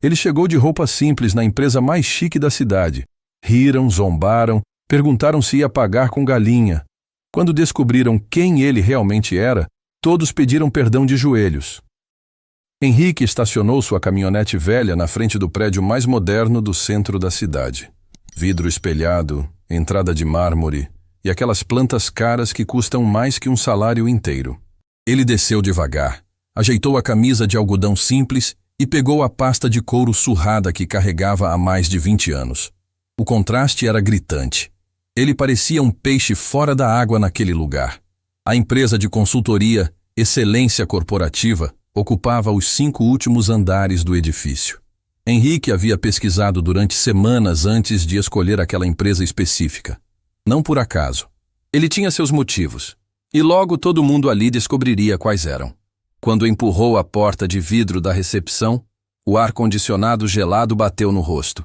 Ele chegou de roupa simples na empresa mais chique da cidade. Riram, zombaram, perguntaram se ia pagar com galinha. Quando descobriram quem ele realmente era, todos pediram perdão de joelhos. Henrique estacionou sua caminhonete velha na frente do prédio mais moderno do centro da cidade. Vidro espelhado, entrada de mármore e aquelas plantas caras que custam mais que um salário inteiro. Ele desceu devagar, ajeitou a camisa de algodão simples e pegou a pasta de couro surrada que carregava há mais de 20 anos. O contraste era gritante. Ele parecia um peixe fora da água naquele lugar. A empresa de consultoria Excelência Corporativa ocupava os 5 últimos andares do edifício. Henrique havia pesquisado durante semanas antes de escolher aquela empresa específica. Não por acaso. Ele tinha seus motivos. E logo todo mundo ali descobriria quais eram. Quando empurrou a porta de vidro da recepção, o ar-condicionado gelado bateu no rosto.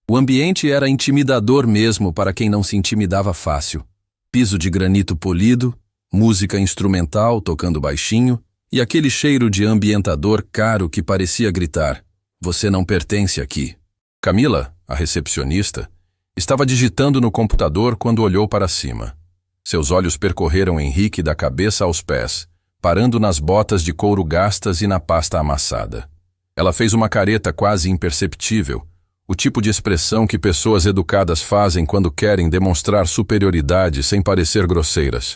O ambiente era intimidador mesmo para quem não se intimidava fácil. Piso de granito polido, música instrumental tocando baixinho e aquele cheiro de ambientador caro que parecia gritar: "Você não pertence aqui." Camila, a recepcionista, estava digitando no computador quando olhou para cima. Seus olhos percorreram Henrique da cabeça aos pés, parando nas botas de couro gastas e na pasta amassada. Ela fez uma careta quase imperceptível, o tipo de expressão que pessoas educadas fazem quando querem demonstrar superioridade sem parecer grosseiras.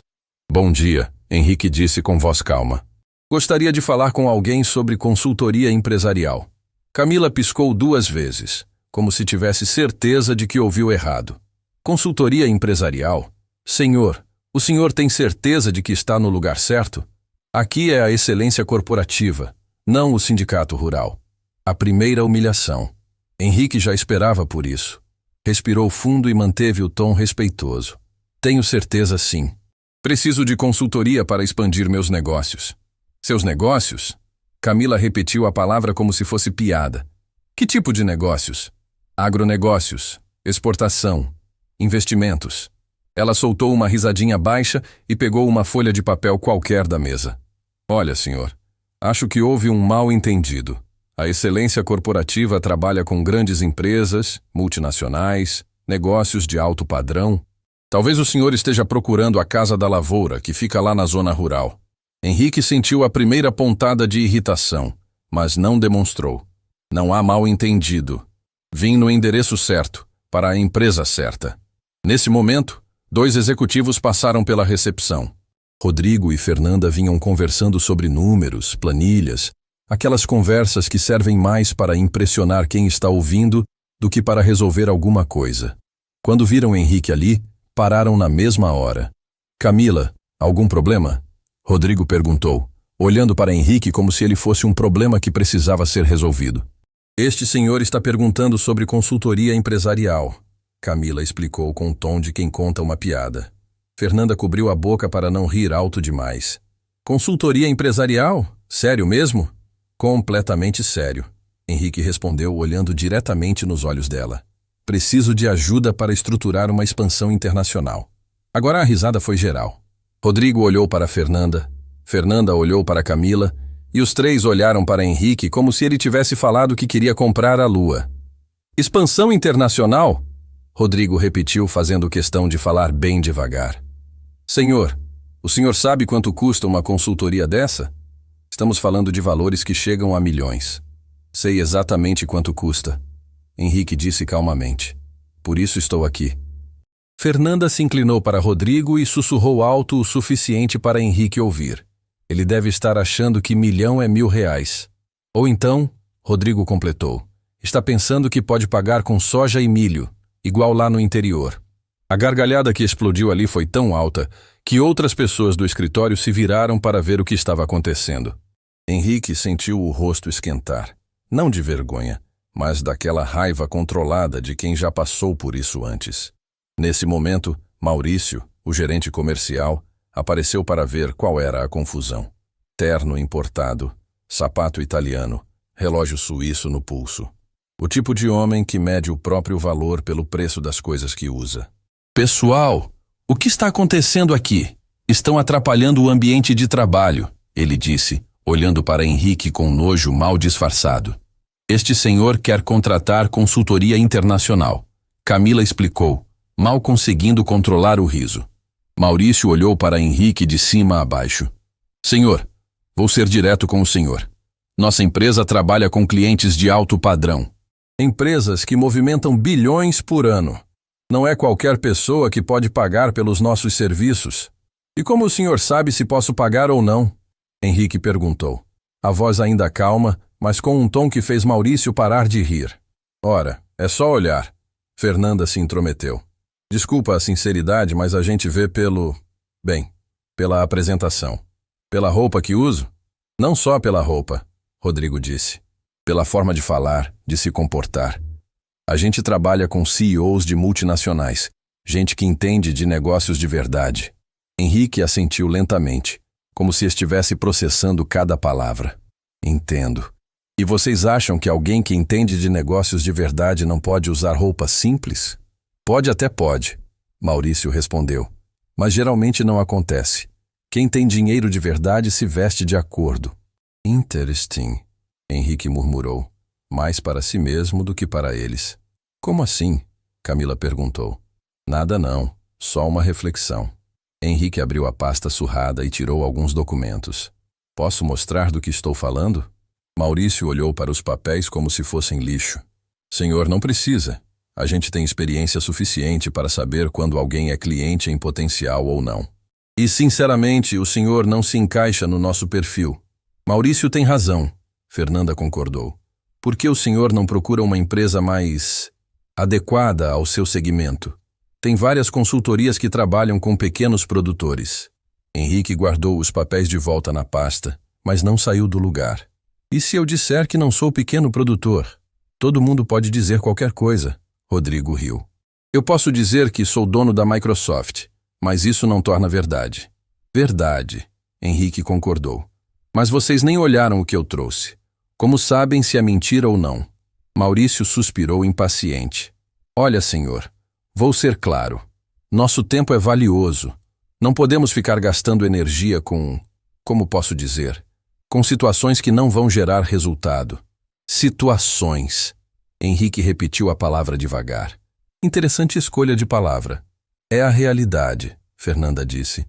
"Bom dia", Henrique disse com voz calma. "Gostaria de falar com alguém sobre consultoria empresarial." Camila piscou 2 vezes, como se tivesse certeza de que ouviu errado. "Consultoria empresarial? Senhor, o senhor tem certeza de que está no lugar certo? Aqui é a Excelência Corporativa, não o Sindicato Rural." A primeira humilhação. Henrique já esperava por isso. Respirou fundo e manteve o tom respeitoso. "Tenho certeza, sim. Preciso de consultoria para expandir meus negócios." "Seus negócios?" Camila repetiu a palavra como se fosse piada. "Que tipo de negócios?" "Agronegócios, exportação, investimentos." Ela soltou uma risadinha baixa e pegou uma folha de papel qualquer da mesa. "Olha, senhor, acho que houve um mal-entendido. A Excelência Corporativa trabalha com grandes empresas, multinacionais, negócios de alto padrão. Talvez o senhor esteja procurando a Casa da Lavoura, que fica lá na zona rural." Henrique sentiu a primeira pontada de irritação, mas não demonstrou. "Não há mal-entendido. Vim no endereço certo, para a empresa certa." Nesse momento, 2 executivos passaram pela recepção. Rodrigo e Fernanda vinham conversando sobre números, planilhas, aquelas conversas que servem mais para impressionar quem está ouvindo do que para resolver alguma coisa. Quando viram Henrique ali, pararam na mesma hora. "Camila, algum problema?" Rodrigo perguntou, olhando para Henrique como se ele fosse um problema que precisava ser resolvido. "Este senhor está perguntando sobre consultoria empresarial", Camila explicou com o tom de quem conta uma piada. Fernanda cobriu a boca para não rir alto demais. "Consultoria empresarial? Sério mesmo?" "Completamente sério", Henrique respondeu olhando diretamente nos olhos dela. "Preciso de ajuda para estruturar uma expansão internacional." Agora a risada foi geral. Rodrigo olhou para Fernanda, Fernanda olhou para Camila e os 3 olharam para Henrique como se ele tivesse falado que queria comprar a lua. "Expansão internacional?" Rodrigo repetiu, fazendo questão de falar bem devagar. "Senhor, o senhor sabe quanto custa uma consultoria dessa? Estamos falando de valores que chegam a milhões." "Sei exatamente quanto custa", Henrique disse calmamente. "Por isso estou aqui." Fernanda se inclinou para Rodrigo e sussurrou alto o suficiente para Henrique ouvir. "Ele deve estar achando que 1.000.000 é R$1.000. Ou então", Rodrigo completou, "está pensando que pode pagar com soja e milho, igual lá no interior." A gargalhada que explodiu ali foi tão alta que outras pessoas do escritório se viraram para ver o que estava acontecendo. Henrique sentiu o rosto esquentar, não de vergonha, mas daquela raiva controlada de quem já passou por isso antes. Nesse momento, Maurício, o gerente comercial, apareceu para ver qual era a confusão. Terno importado, sapato italiano, relógio suíço no pulso. O tipo de homem que mede o próprio valor pelo preço das coisas que usa. "Pessoal, o que está acontecendo aqui? Estão atrapalhando o ambiente de trabalho", ele disse, olhando para Henrique com nojo mal disfarçado. Este senhor quer contratar consultoria internacional. Camila explicou, mal conseguindo controlar o riso. Maurício olhou para Henrique de cima a baixo. Senhor, vou ser direto com o senhor. Nossa empresa trabalha com clientes de alto padrão. Empresas que movimentam bilhões por ano. Não é qualquer pessoa que pode pagar pelos nossos serviços. E como o senhor sabe se posso pagar ou não? Henrique perguntou. A voz ainda calma, mas com um tom que fez Maurício parar de rir. Ora, é só olhar. Fernanda se intrometeu. Desculpa a sinceridade, mas a gente vê pela apresentação. Pela roupa que uso? Não só pela roupa, Rodrigo disse. Pela forma de falar, de se comportar. A gente trabalha com CEOs de multinacionais, gente que entende de negócios de verdade. Henrique assentiu lentamente, como se estivesse processando cada palavra. Entendo. E vocês acham que alguém que entende de negócios de verdade não pode usar roupa simples? Até pode, Maurício respondeu. Mas geralmente não acontece. Quem tem dinheiro de verdade se veste de acordo. Interesting, Henrique murmurou, mais para si mesmo do que para eles. Como assim? Camila perguntou. Nada não, só uma reflexão. Henrique abriu a pasta surrada e tirou alguns documentos. Posso mostrar do que estou falando? Maurício olhou para os papéis como se fossem lixo. Senhor, não precisa. A gente tem experiência suficiente para saber quando alguém é cliente em potencial ou não. E, sinceramente, o senhor não se encaixa no nosso perfil. Maurício tem razão, Fernanda concordou. Por que o senhor não procura uma empresa mais adequada ao seu segmento? Tem várias consultorias que trabalham com pequenos produtores. Henrique guardou os papéis de volta na pasta, mas não saiu do lugar. E se eu disser que não sou pequeno produtor? Todo mundo pode dizer qualquer coisa. Rodrigo riu. Eu posso dizer que sou dono da Microsoft, mas isso não torna verdade. Verdade, Henrique concordou. Mas vocês nem olharam o que eu trouxe. Como sabem se é mentira ou não? Maurício suspirou impaciente. Olha, senhor, vou ser claro. Nosso tempo é valioso. Não podemos ficar gastando energia como posso dizer, com situações que não vão gerar resultado. Situações. Henrique repetiu a palavra devagar. Interessante escolha de palavra. É a realidade, Fernanda disse.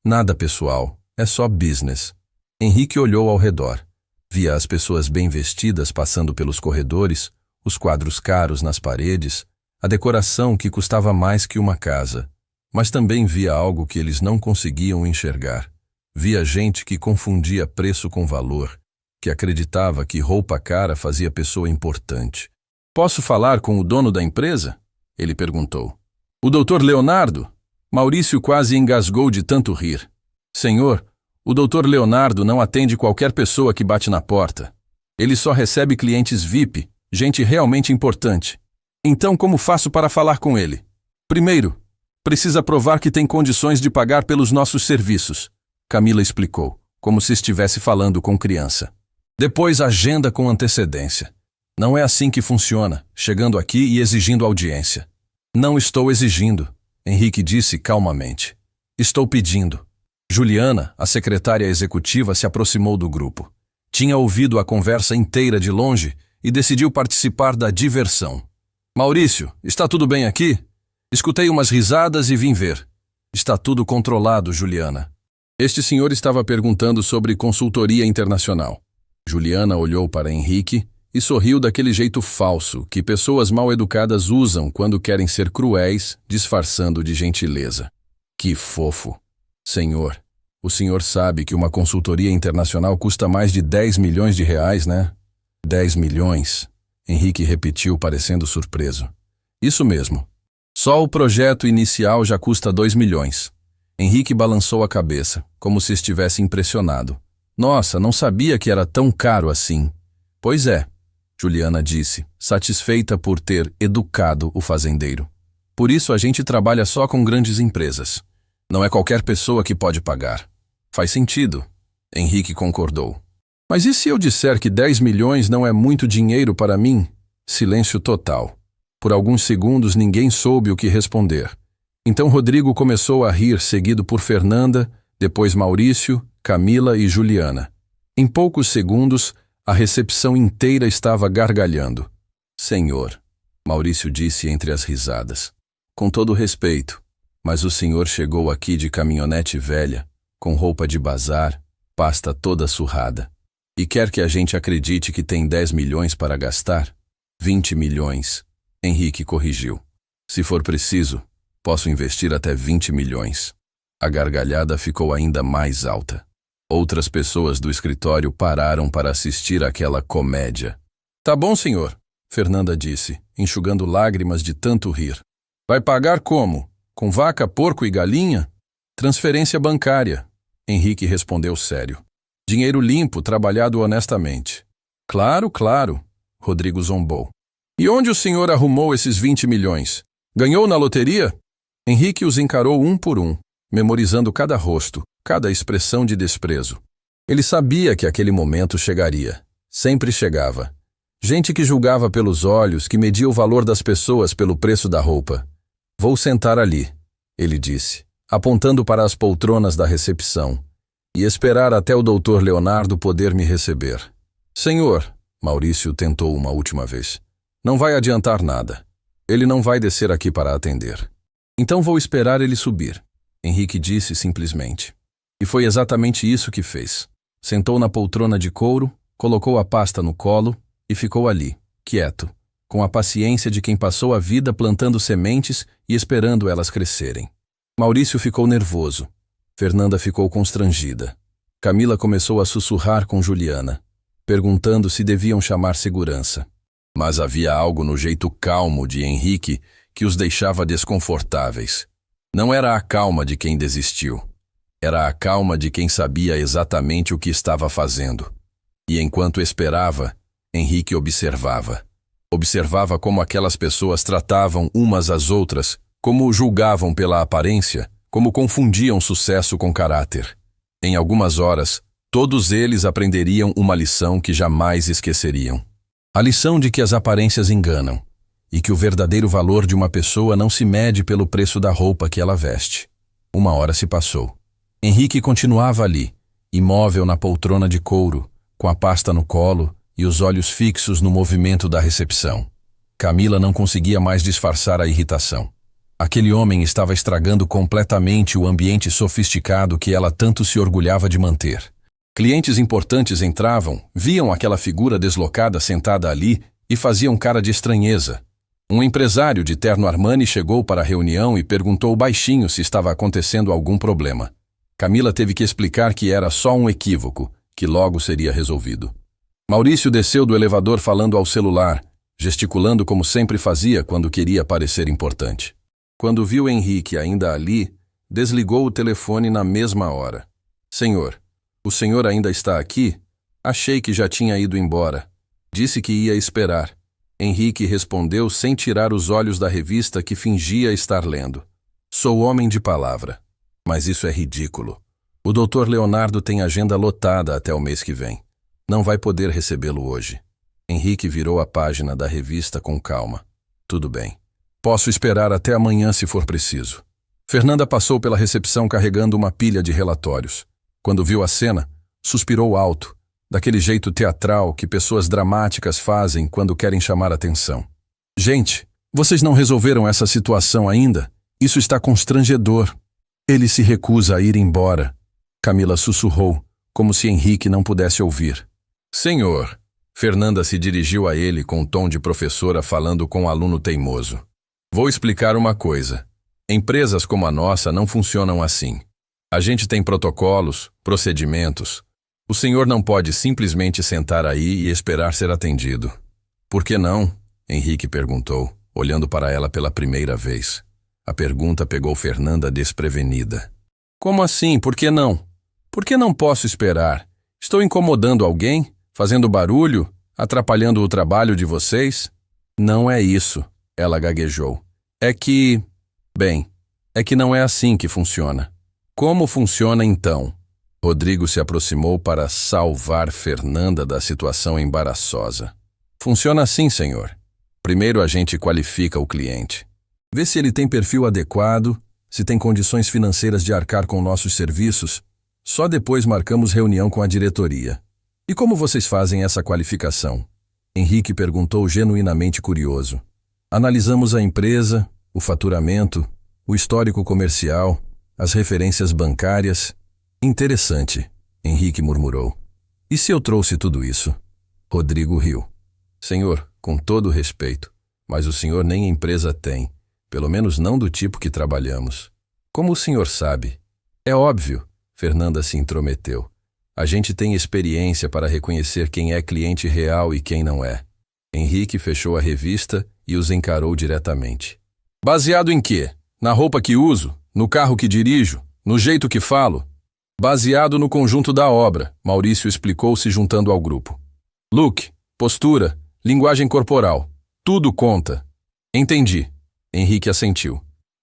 Nada pessoal, é só business. Henrique olhou ao redor. Via as pessoas bem vestidas passando pelos corredores, os quadros caros nas paredes, a decoração que custava mais que uma casa. Mas também via algo que eles não conseguiam enxergar. Via gente que confundia preço com valor, que acreditava que roupa cara fazia pessoa importante. Posso falar com o dono da empresa? Ele perguntou. O Dr. Leonardo? Maurício quase engasgou de tanto rir. Senhor, o Dr. Leonardo não atende qualquer pessoa que bate na porta. Ele só recebe clientes VIP, gente realmente importante. Então como faço para falar com ele? Primeiro, precisa provar que tem condições de pagar pelos nossos serviços. Camila explicou, como se estivesse falando com criança. Depois agenda com antecedência. Não é assim que funciona, chegando aqui e exigindo audiência. Não estou exigindo, Henrique disse calmamente. Estou pedindo. Juliana, a secretária executiva, se aproximou do grupo. Tinha ouvido a conversa inteira de longe e decidiu participar da diversão. Maurício, está tudo bem aqui? Escutei umas risadas e vim ver. Está tudo controlado, Juliana. Este senhor estava perguntando sobre consultoria internacional. Juliana olhou para Henrique e sorriu daquele jeito falso que pessoas mal educadas usam quando querem ser cruéis, disfarçando de gentileza. Que fofo. Senhor, o senhor sabe que uma consultoria internacional custa mais de 10 milhões de reais, né? 10 milhões, Henrique repetiu parecendo surpreso. Isso mesmo. Só o projeto inicial já custa 2 milhões. Henrique balançou a cabeça, como se estivesse impressionado. Nossa, não sabia que era tão caro assim. Pois é, Juliana disse, satisfeita por ter educado o fazendeiro. Por isso a gente trabalha só com grandes empresas. Não é qualquer pessoa que pode pagar. Faz sentido, Henrique concordou. Mas e se eu disser que 10 milhões não é muito dinheiro para mim? Silêncio total. Por alguns segundos ninguém soube o que responder. Então Rodrigo começou a rir, seguido por Fernanda, depois Maurício, Camila e Juliana. Em poucos segundos, A recepção inteira estava gargalhando. Senhor, Maurício disse entre as risadas. Com todo respeito, mas o senhor chegou aqui de caminhonete velha, com roupa de bazar, pasta toda surrada. E quer que a gente acredite que tem 10 milhões para gastar? 20 milhões. Henrique corrigiu. Se for preciso, posso investir até 20 milhões. A gargalhada ficou ainda mais alta. Outras pessoas do escritório pararam para assistir àquela comédia. Tá bom, senhor, Fernanda disse, enxugando lágrimas de tanto rir. Vai pagar como? Com vaca, porco e galinha? Transferência bancária. Henrique respondeu sério. Dinheiro limpo, trabalhado honestamente. Claro, claro, Rodrigo zombou. E onde o senhor arrumou esses 20 milhões? Ganhou na loteria? Henrique os encarou um por um, memorizando cada rosto, cada expressão de desprezo. Ele sabia que aquele momento chegaria. Sempre chegava. Gente que julgava pelos olhos, que media o valor das pessoas pelo preço da roupa. Vou sentar ali, ele disse, apontando para as poltronas da recepção, e esperar até o doutor Leonardo poder me receber. Senhor, Maurício tentou uma última vez, não vai adiantar nada. Ele não vai descer aqui para atender. Então vou esperar ele subir, Henrique disse simplesmente. E foi exatamente isso que fez. Sentou na poltrona de couro, colocou a pasta no colo e ficou ali, quieto, com a paciência de quem passou a vida plantando sementes e esperando elas crescerem. Maurício ficou nervoso. Fernanda ficou constrangida. Camila começou a sussurrar com Juliana, perguntando se deviam chamar segurança. Mas havia algo no jeito calmo de Henrique que os deixava desconfortáveis. Não era a calma de quem desistiu. Era a calma de quem sabia exatamente o que estava fazendo. E enquanto esperava, Henrique observava. Observava como aquelas pessoas tratavam umas às outras, como julgavam pela aparência, como confundiam sucesso com caráter. Em algumas horas, todos eles aprenderiam uma lição que jamais esqueceriam. A lição de que as aparências enganam, e que o verdadeiro valor de uma pessoa não se mede pelo preço da roupa que ela veste. Uma hora se passou. Henrique continuava ali, imóvel na poltrona de couro, com a pasta no colo e os olhos fixos no movimento da recepção. Camila não conseguia mais disfarçar a irritação. Aquele homem estava estragando completamente o ambiente sofisticado que ela tanto se orgulhava de manter. Clientes importantes entravam, viam aquela figura deslocada sentada ali e faziam cara de estranheza. Um empresário de terno Armani chegou para a reunião e perguntou baixinho se estava acontecendo algum problema. Camila teve que explicar que era só um equívoco, que logo seria resolvido. Maurício desceu do elevador falando ao celular, gesticulando como sempre fazia quando queria parecer importante. Quando viu Henrique ainda ali, desligou o telefone na mesma hora. Senhor, o senhor ainda está aqui? Achei que já tinha ido embora. Disse que ia esperar. Henrique respondeu sem tirar os olhos da revista que fingia estar lendo. Sou homem de palavra. Mas isso é ridículo. O doutor Leonardo tem agenda lotada até o mês que vem. Não vai poder recebê-lo hoje. Henrique virou a página da revista com calma. Tudo bem. Posso esperar até amanhã se for preciso. Fernanda passou pela recepção carregando uma pilha de relatórios. Quando viu a cena, suspirou alto, daquele jeito teatral que pessoas dramáticas fazem quando querem chamar atenção. Gente, vocês não resolveram essa situação ainda? Isso está constrangedor. Ele se recusa a ir embora. Camila sussurrou, como se Henrique não pudesse ouvir. Senhor, Fernanda se dirigiu a ele com tom de professora falando com um aluno teimoso. Vou explicar uma coisa. Empresas como a nossa não funcionam assim. A gente tem protocolos, procedimentos. O senhor não pode simplesmente sentar aí e esperar ser atendido. Por que não? Henrique perguntou, olhando para ela pela primeira vez. A pergunta pegou Fernanda desprevenida. Como assim? Por que não? Por que não posso esperar? Estou incomodando alguém? Fazendo barulho? Atrapalhando o trabalho de vocês? Não é isso, ela gaguejou. É que não é assim que funciona. Como funciona então? Rodrigo se aproximou para salvar Fernanda da situação embaraçosa. Funciona assim, senhor. Primeiro a gente qualifica o cliente. Vê se ele tem perfil adequado, se tem condições financeiras de arcar com nossos serviços. Só depois marcamos reunião com a diretoria. E como vocês fazem essa qualificação? Henrique perguntou genuinamente curioso. Analisamos a empresa, o faturamento, o histórico comercial, as referências bancárias. Interessante, Henrique murmurou. E se eu trouxe tudo isso? Rodrigo riu. Senhor, com todo respeito, mas o senhor nem empresa tem, pelo menos não do tipo que trabalhamos. Como o senhor sabe? É óbvio, Fernanda se intrometeu. A gente tem experiência para reconhecer quem é cliente real e quem não é. Henrique fechou a revista e os encarou diretamente. Baseado em quê? Na roupa que uso? No carro que dirijo? No jeito que falo? Baseado no conjunto da obra, Maurício explicou se juntando ao grupo. Look, postura, linguagem corporal, tudo conta. Entendi. Henrique assentiu.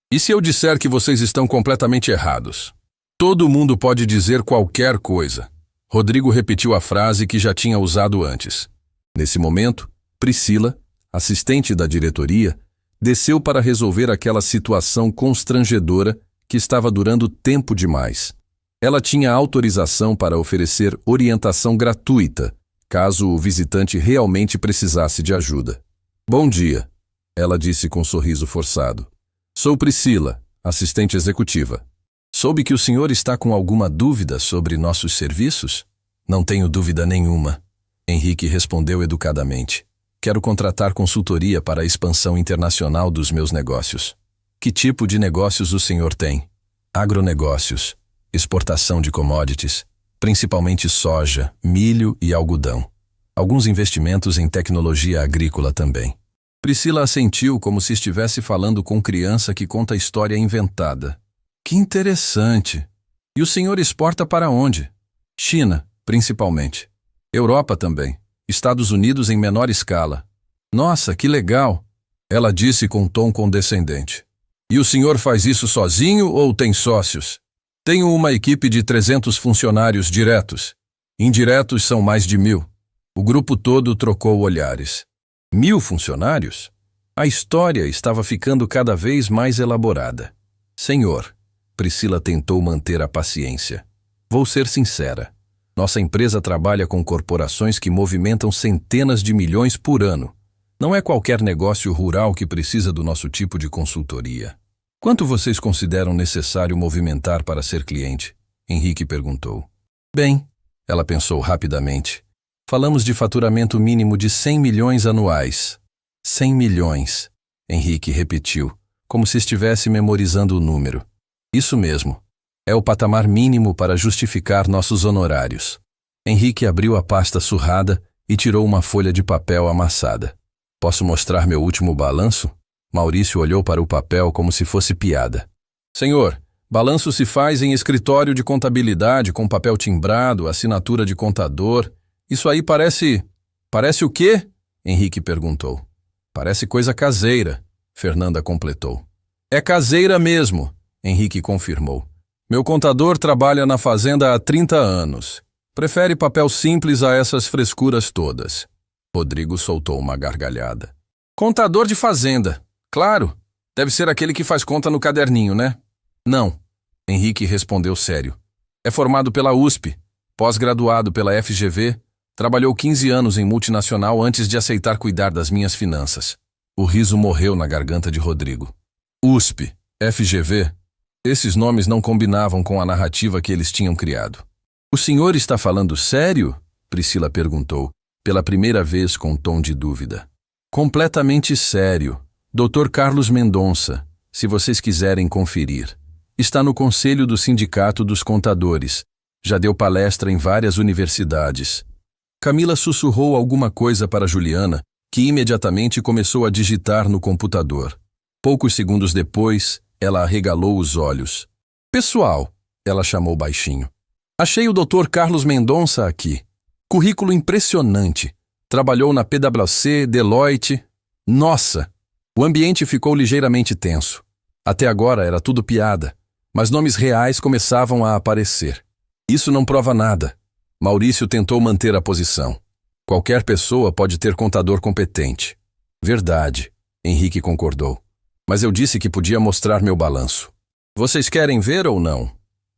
E se eu disser que vocês estão completamente errados? Todo mundo pode dizer qualquer coisa. Rodrigo repetiu a frase que já tinha usado antes. Nesse momento, Priscila, assistente da diretoria, desceu para resolver aquela situação constrangedora que estava durando tempo demais. Ela tinha autorização para oferecer orientação gratuita, caso o visitante realmente precisasse de ajuda. Bom dia, ela disse com um sorriso forçado. Sou Priscila, assistente executiva. Soube que o senhor está com alguma dúvida sobre nossos serviços? Não tenho dúvida nenhuma. Henrique respondeu educadamente. Quero contratar consultoria para a expansão internacional dos meus negócios. Que tipo de negócios o senhor tem? Agronegócios, exportação de commodities, principalmente soja, milho e algodão. Alguns investimentos em tecnologia agrícola também. Priscila assentiu como se estivesse falando com criança que conta história inventada. Que interessante! E o senhor exporta para onde? China, principalmente. Europa também. Estados Unidos em menor escala. Nossa, que legal! Ela disse com um tom condescendente. E o senhor faz isso sozinho ou tem sócios? Tenho uma equipe de 300 funcionários diretos. Indiretos são mais de 1000. O grupo todo trocou olhares. 1000 funcionários? A história estava ficando cada vez mais elaborada. Senhor, Priscila tentou manter a paciência. Vou ser sincera. Nossa empresa trabalha com corporações que movimentam centenas de milhões por ano. Não é qualquer negócio rural que precisa do nosso tipo de consultoria. Quanto vocês consideram necessário movimentar para ser cliente? Henrique perguntou. Bem, ela pensou rapidamente. Falamos de faturamento mínimo de 100 milhões anuais. 100 milhões, Henrique repetiu, como se estivesse memorizando o número. Isso mesmo. É o patamar mínimo para justificar nossos honorários. Henrique abriu a pasta surrada e tirou uma folha de papel amassada. Posso mostrar meu último balanço? Maurício olhou para o papel como se fosse piada. Senhor, balanço se faz em escritório de contabilidade com papel timbrado, assinatura de contador. Isso aí parece... Parece o quê? Henrique perguntou. Parece coisa caseira, Fernanda completou. É caseira mesmo, Henrique confirmou. Meu contador trabalha na fazenda há 30 anos. Prefere papel simples a essas frescuras todas. Rodrigo soltou uma gargalhada. Contador de fazenda. Claro. Deve ser aquele que faz conta no caderninho, né? Não. Henrique respondeu sério. É formado pela USP, pós-graduado pela FGV, trabalhou 15 anos em multinacional antes de aceitar cuidar das minhas finanças. O riso morreu na garganta de Rodrigo. USP, FGV... Esses nomes não combinavam com a narrativa que eles tinham criado. O senhor está falando sério? Priscila perguntou, pela primeira vez com um tom de dúvida. Completamente sério. Dr. Carlos Mendonça, se vocês quiserem conferir. Está no Conselho do Sindicato dos Contadores. Já deu palestra em várias universidades. Camila sussurrou alguma coisa para Juliana, que imediatamente começou a digitar no computador. Poucos segundos depois, ela arregalou os olhos. Pessoal, ela chamou baixinho. Achei o Dr. Carlos Mendonça aqui. Currículo impressionante. Trabalhou na PwC, Deloitte. Nossa! O ambiente ficou ligeiramente tenso. Até agora era tudo piada, mas nomes reais começavam a aparecer. Isso não prova nada. Maurício tentou manter a posição. Qualquer pessoa pode ter contador competente. Verdade, Henrique concordou. Mas eu disse que podia mostrar meu balanço. Vocês querem ver ou não?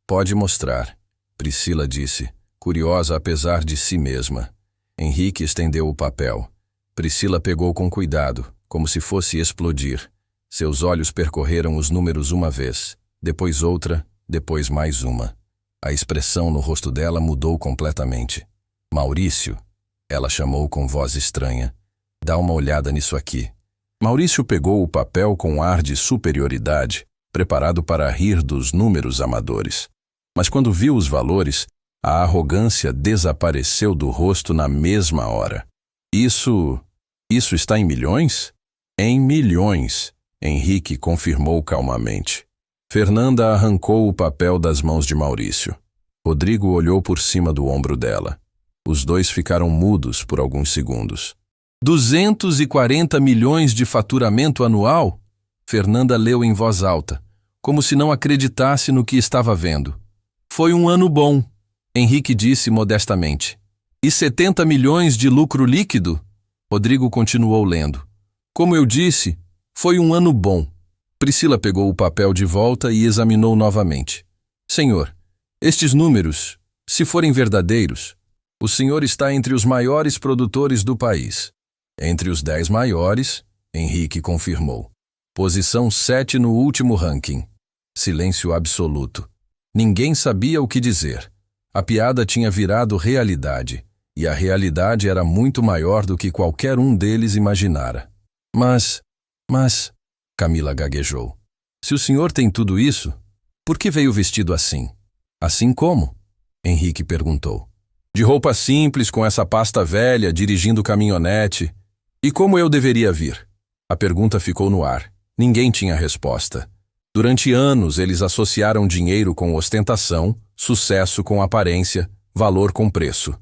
Pode mostrar, Priscila disse, curiosa apesar de si mesma. Henrique estendeu o papel. Priscila pegou com cuidado, como se fosse explodir. Seus olhos percorreram os números uma vez, depois outra, depois mais uma. A expressão no rosto dela mudou completamente. Maurício, ela chamou com voz estranha. Dá uma olhada nisso aqui. Maurício pegou o papel com ar de superioridade, preparado para rir dos números amadores. Mas quando viu os valores, a arrogância desapareceu do rosto na mesma hora. Isso está em milhões? Em milhões, Henrique confirmou calmamente. Fernanda arrancou o papel das mãos de Maurício. Rodrigo olhou por cima do ombro dela. Os dois ficaram mudos por alguns segundos. 240 milhões de faturamento anual? Fernanda leu em voz alta, como se não acreditasse no que estava vendo. Foi um ano bom, Henrique disse modestamente. E 70 milhões de lucro líquido? Rodrigo continuou lendo. Como eu disse, foi um ano bom. Priscila pegou o papel de volta e examinou novamente. Senhor, estes números, se forem verdadeiros, o senhor está entre os maiores produtores do país. Entre os 10 maiores, Henrique confirmou. Posição 7 no último ranking. Silêncio absoluto. Ninguém sabia o que dizer. A piada tinha virado realidade, e a realidade era muito maior do que qualquer um deles imaginara. Mas, Camila gaguejou. Se o senhor tem tudo isso, por que veio vestido assim? Assim como? Henrique perguntou. De roupa simples, com essa pasta velha, dirigindo caminhonete. E como eu deveria vir? A pergunta ficou no ar. Ninguém tinha resposta. Durante anos, eles associaram dinheiro com ostentação, sucesso com aparência, valor com preço.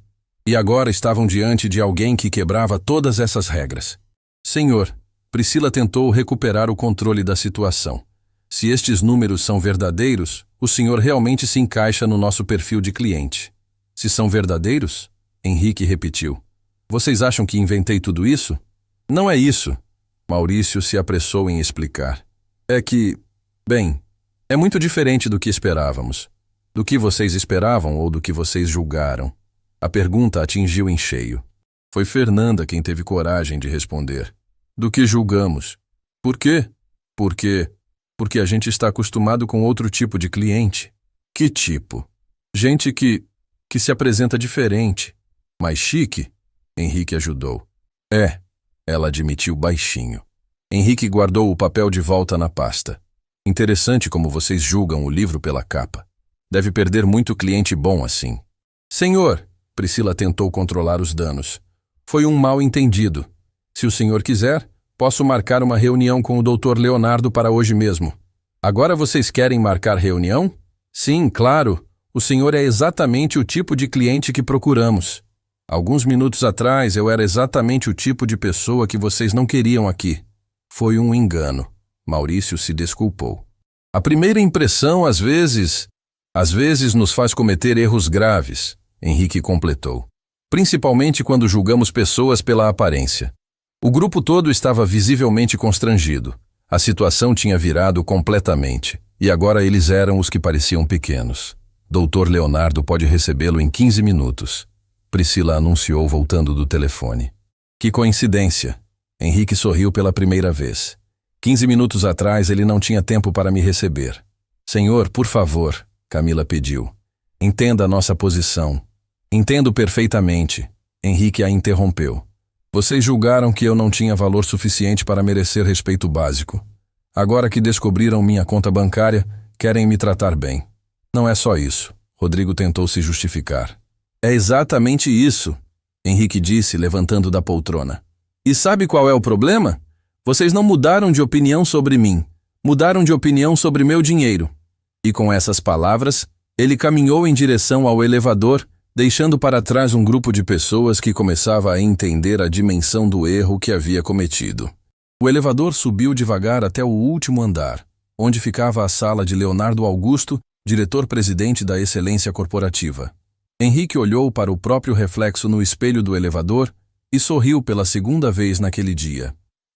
E agora estavam diante de alguém que quebrava todas essas regras. Senhor, Priscila tentou recuperar o controle da situação. Se estes números são verdadeiros, o senhor realmente se encaixa no nosso perfil de cliente. Se são verdadeiros? Henrique repetiu. Vocês acham que inventei tudo isso? Não é isso. Maurício se apressou em explicar. É que, bem, é muito diferente do que esperávamos. Do que vocês esperavam ou do que vocês julgaram. A pergunta atingiu em cheio. Foi Fernanda quem teve coragem de responder. Do que julgamos. Por quê? Porque a gente está acostumado com outro tipo de cliente. Que tipo? Gente que se apresenta diferente. Mais chique? Henrique ajudou. Ela admitiu baixinho. Henrique guardou o papel de volta na pasta. Interessante como vocês julgam o livro pela capa. Deve perder muito cliente bom assim. Senhor, Priscila tentou controlar os danos. Foi um mal-entendido. Se o senhor quiser, posso marcar uma reunião com o Dr. Leonardo para hoje mesmo. Agora vocês querem marcar reunião? Sim, claro. O senhor é exatamente o tipo de cliente que procuramos. Alguns minutos atrás eu era exatamente o tipo de pessoa que vocês não queriam aqui. Foi um engano. Maurício se desculpou. A primeira impressão, às vezes nos faz cometer erros graves, Henrique completou. Principalmente quando julgamos pessoas pela aparência. O grupo todo estava visivelmente constrangido. A situação tinha virado completamente, e agora eles eram os que pareciam pequenos. Dr. Leonardo pode recebê-lo em 15 minutos. Priscila anunciou voltando do telefone. Que coincidência! Henrique sorriu pela primeira vez. 15 minutos atrás ele não tinha tempo para me receber. Senhor, por favor, Camila pediu. Entenda a nossa posição. Entendo perfeitamente. Henrique a interrompeu. Vocês julgaram que eu não tinha valor suficiente para merecer respeito básico. Agora que descobriram minha conta bancária, querem me tratar bem. Não é só isso. Rodrigo tentou se justificar. É exatamente isso, Henrique disse, levantando da poltrona. E sabe qual é o problema? Vocês não mudaram de opinião sobre mim. Mudaram de opinião sobre meu dinheiro. E com essas palavras, ele caminhou em direção ao elevador, deixando para trás um grupo de pessoas que começava a entender a dimensão do erro que havia cometido. O elevador subiu devagar até o último andar, onde ficava a sala de Leonardo Augusto, diretor-presidente da Excelência Corporativa. Henrique olhou para o próprio reflexo no espelho do elevador e sorriu pela segunda vez naquele dia.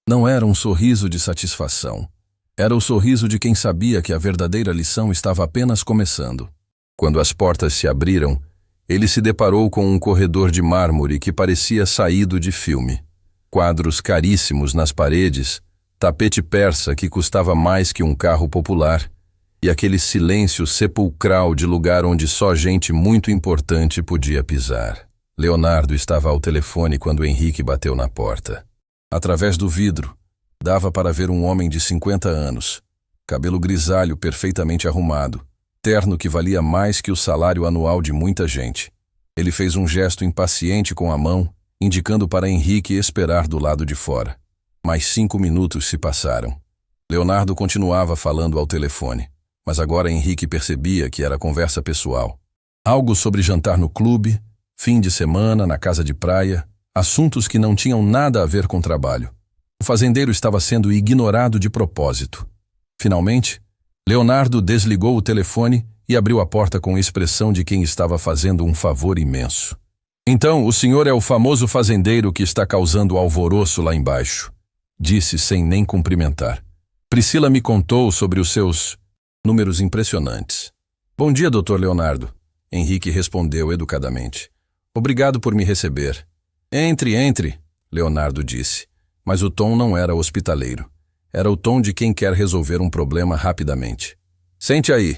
Não era um sorriso de satisfação. Era o sorriso de quem sabia que a verdadeira lição estava apenas começando. Quando as portas se abriram, Ele se deparou com um corredor de mármore que parecia saído de filme. Quadros caríssimos nas paredes, tapete persa que custava mais que um carro popular, e aquele silêncio sepulcral de lugar onde só gente muito importante podia pisar. Leonardo estava ao telefone quando Henrique bateu na porta. Através do vidro, dava para ver um homem de 50 anos, cabelo grisalho perfeitamente arrumado, terno que valia mais que o salário anual de muita gente. Ele fez um gesto impaciente com a mão, indicando para Henrique esperar do lado de fora. Mais 5 minutos se passaram. Leonardo continuava falando ao telefone, mas agora Henrique percebia que era conversa pessoal. Algo sobre jantar no clube, fim de semana, na casa de praia, assuntos que não tinham nada a ver com trabalho. O fazendeiro estava sendo ignorado de propósito. Finalmente, Leonardo desligou o telefone e abriu a porta com expressão de quem estava fazendo um favor imenso. Então, o senhor é o famoso fazendeiro que está causando alvoroço lá embaixo, disse sem nem cumprimentar. Priscila me contou sobre os seus números impressionantes. Bom dia, Dr. Leonardo. Henrique respondeu educadamente. Obrigado por me receber. Entre, Leonardo disse, mas o tom não era hospitaleiro. Era o tom de quem quer resolver um problema rapidamente. Sente aí.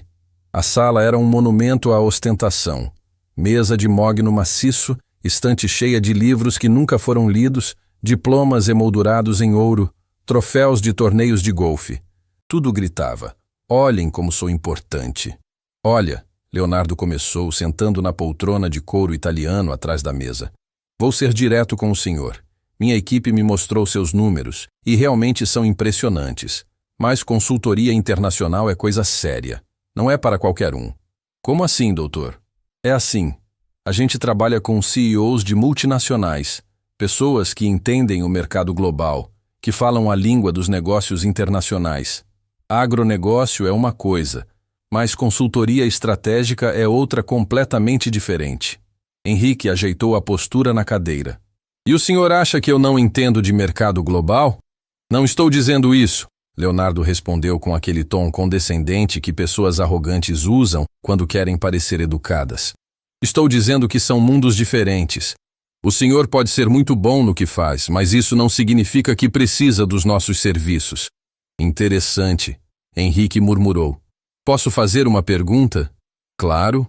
A sala era um monumento à ostentação. Mesa de mogno maciço, estante cheia de livros que nunca foram lidos, diplomas emoldurados em ouro, troféus de torneios de golfe. Tudo gritava. Olhem como sou importante. Olha, Leonardo começou, sentando na poltrona de couro italiano atrás da mesa. Vou ser direto com o senhor. Minha equipe me mostrou seus números e realmente são impressionantes. Mas consultoria internacional é coisa séria. Não é para qualquer um. Como assim, doutor? É assim. A gente trabalha com CEOs de multinacionais, pessoas que entendem o mercado global, que falam a língua dos negócios internacionais. Agronegócio é uma coisa, mas consultoria estratégica é outra completamente diferente. Henrique ajeitou a postura na cadeira. E o senhor acha que eu não entendo de mercado global? Não estou dizendo isso, Leonardo respondeu com aquele tom condescendente que pessoas arrogantes usam quando querem parecer educadas. Estou dizendo que são mundos diferentes. O senhor pode ser muito bom no que faz, mas isso não significa que precisa dos nossos serviços. Interessante, Henrique murmurou. Posso fazer uma pergunta? Claro.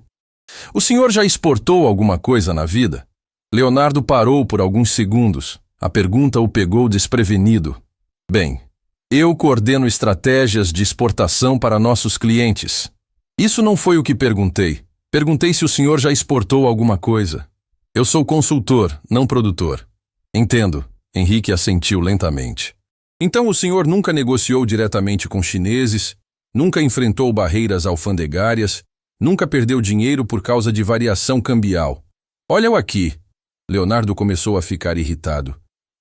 O senhor já exportou alguma coisa na vida? Leonardo parou por alguns segundos. A pergunta o pegou desprevenido. Bem, eu coordeno estratégias de exportação para nossos clientes. Isso não foi o que perguntei. Perguntei se o senhor já exportou alguma coisa. Eu sou consultor, não produtor. Entendo. Henrique assentiu lentamente. Então o senhor nunca negociou diretamente com chineses, nunca enfrentou barreiras alfandegárias, nunca perdeu dinheiro por causa de variação cambial. Olha-o aqui. Leonardo começou a ficar irritado.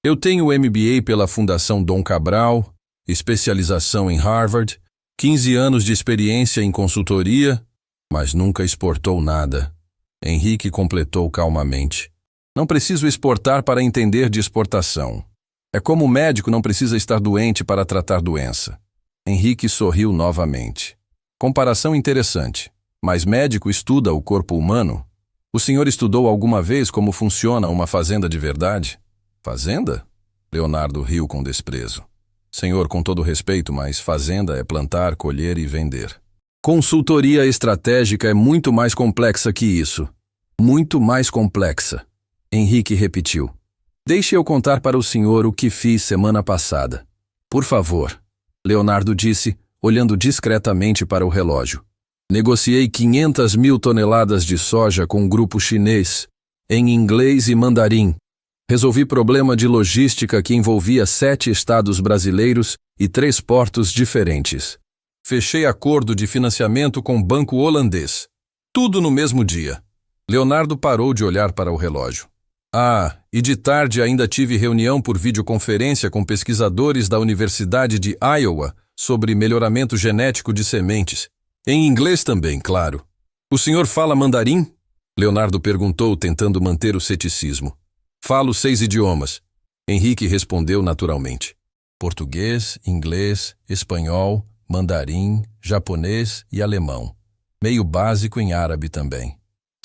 Eu tenho MBA pela Fundação Dom Cabral, especialização em Harvard, 15 anos de experiência em consultoria, mas nunca exportou nada. Henrique completou calmamente. Não preciso exportar para entender de exportação. É como o médico não precisa estar doente para tratar doença. Henrique sorriu novamente. Comparação interessante. Mas médico estuda o corpo humano? O senhor estudou alguma vez como funciona uma fazenda de verdade? Fazenda? Leonardo riu com desprezo. Senhor, com todo respeito, mas fazenda é plantar, colher e vender. Consultoria estratégica é muito mais complexa que isso. Muito mais complexa. Henrique repetiu. Deixe eu contar para o senhor o que fiz semana passada. Por favor. Leonardo disse, olhando discretamente para o relógio. Negociei 500 mil toneladas de soja com um grupo chinês, em inglês e mandarim. Resolvi problema de logística que envolvia 7 estados brasileiros e 3 portos diferentes. Fechei acordo de financiamento com banco holandês. Tudo no mesmo dia. Leonardo parou de olhar para o relógio. Ah, e de tarde ainda tive reunião por videoconferência com pesquisadores da Universidade de Iowa sobre melhoramento genético de sementes. Em inglês também, claro. O senhor fala mandarim? Leonardo perguntou, tentando manter o ceticismo. Falo 6 idiomas. Henrique respondeu naturalmente. Português, inglês, espanhol, mandarim, japonês e alemão. Meio básico em árabe também.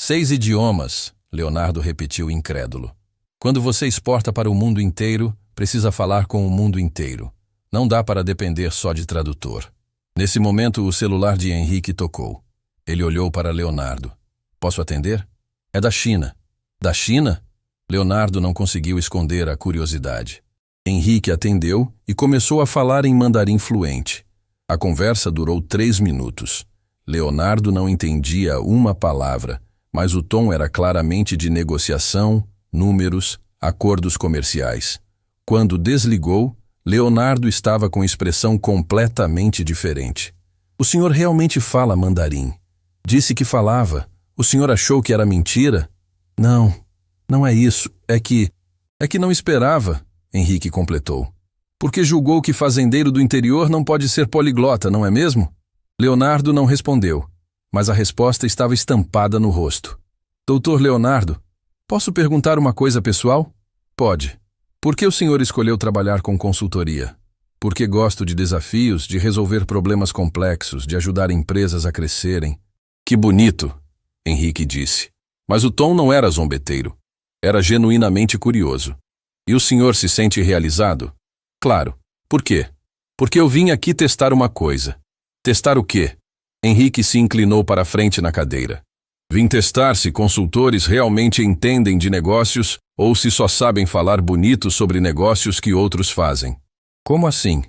6 idiomas, Leonardo repetiu incrédulo. Quando você exporta para o mundo inteiro, precisa falar com o mundo inteiro. Não dá para depender só de tradutor. Nesse momento, o celular de Henrique tocou. Ele olhou para Leonardo. Posso atender? É da China. Da China? Leonardo não conseguiu esconder a curiosidade. Henrique atendeu e começou a falar em mandarim fluente. A conversa durou 3 minutos. Leonardo não entendia uma palavra, mas o tom era claramente de negociação, números, acordos comerciais. Quando desligou, Leonardo estava com expressão completamente diferente. O senhor realmente fala mandarim? Disse que falava. O senhor achou que era mentira? Não, não é isso. É que não esperava, Henrique completou. Porque julgou que fazendeiro do interior não pode ser poliglota, não é mesmo? Leonardo não respondeu, mas a resposta estava estampada no rosto. Doutor Leonardo, posso perguntar uma coisa pessoal? Pode. Por que o senhor escolheu trabalhar com consultoria? Porque gosto de desafios, de resolver problemas complexos, de ajudar empresas a crescerem. Que bonito, Henrique disse. Mas o tom não era zombeteiro. Era genuinamente curioso. E o senhor se sente realizado? Claro. Por quê? Porque eu vim aqui testar uma coisa. Testar o quê? Henrique se inclinou para a frente na cadeira. Vim testar se consultores realmente entendem de negócios ou se só sabem falar bonito sobre negócios que outros fazem. Como assim?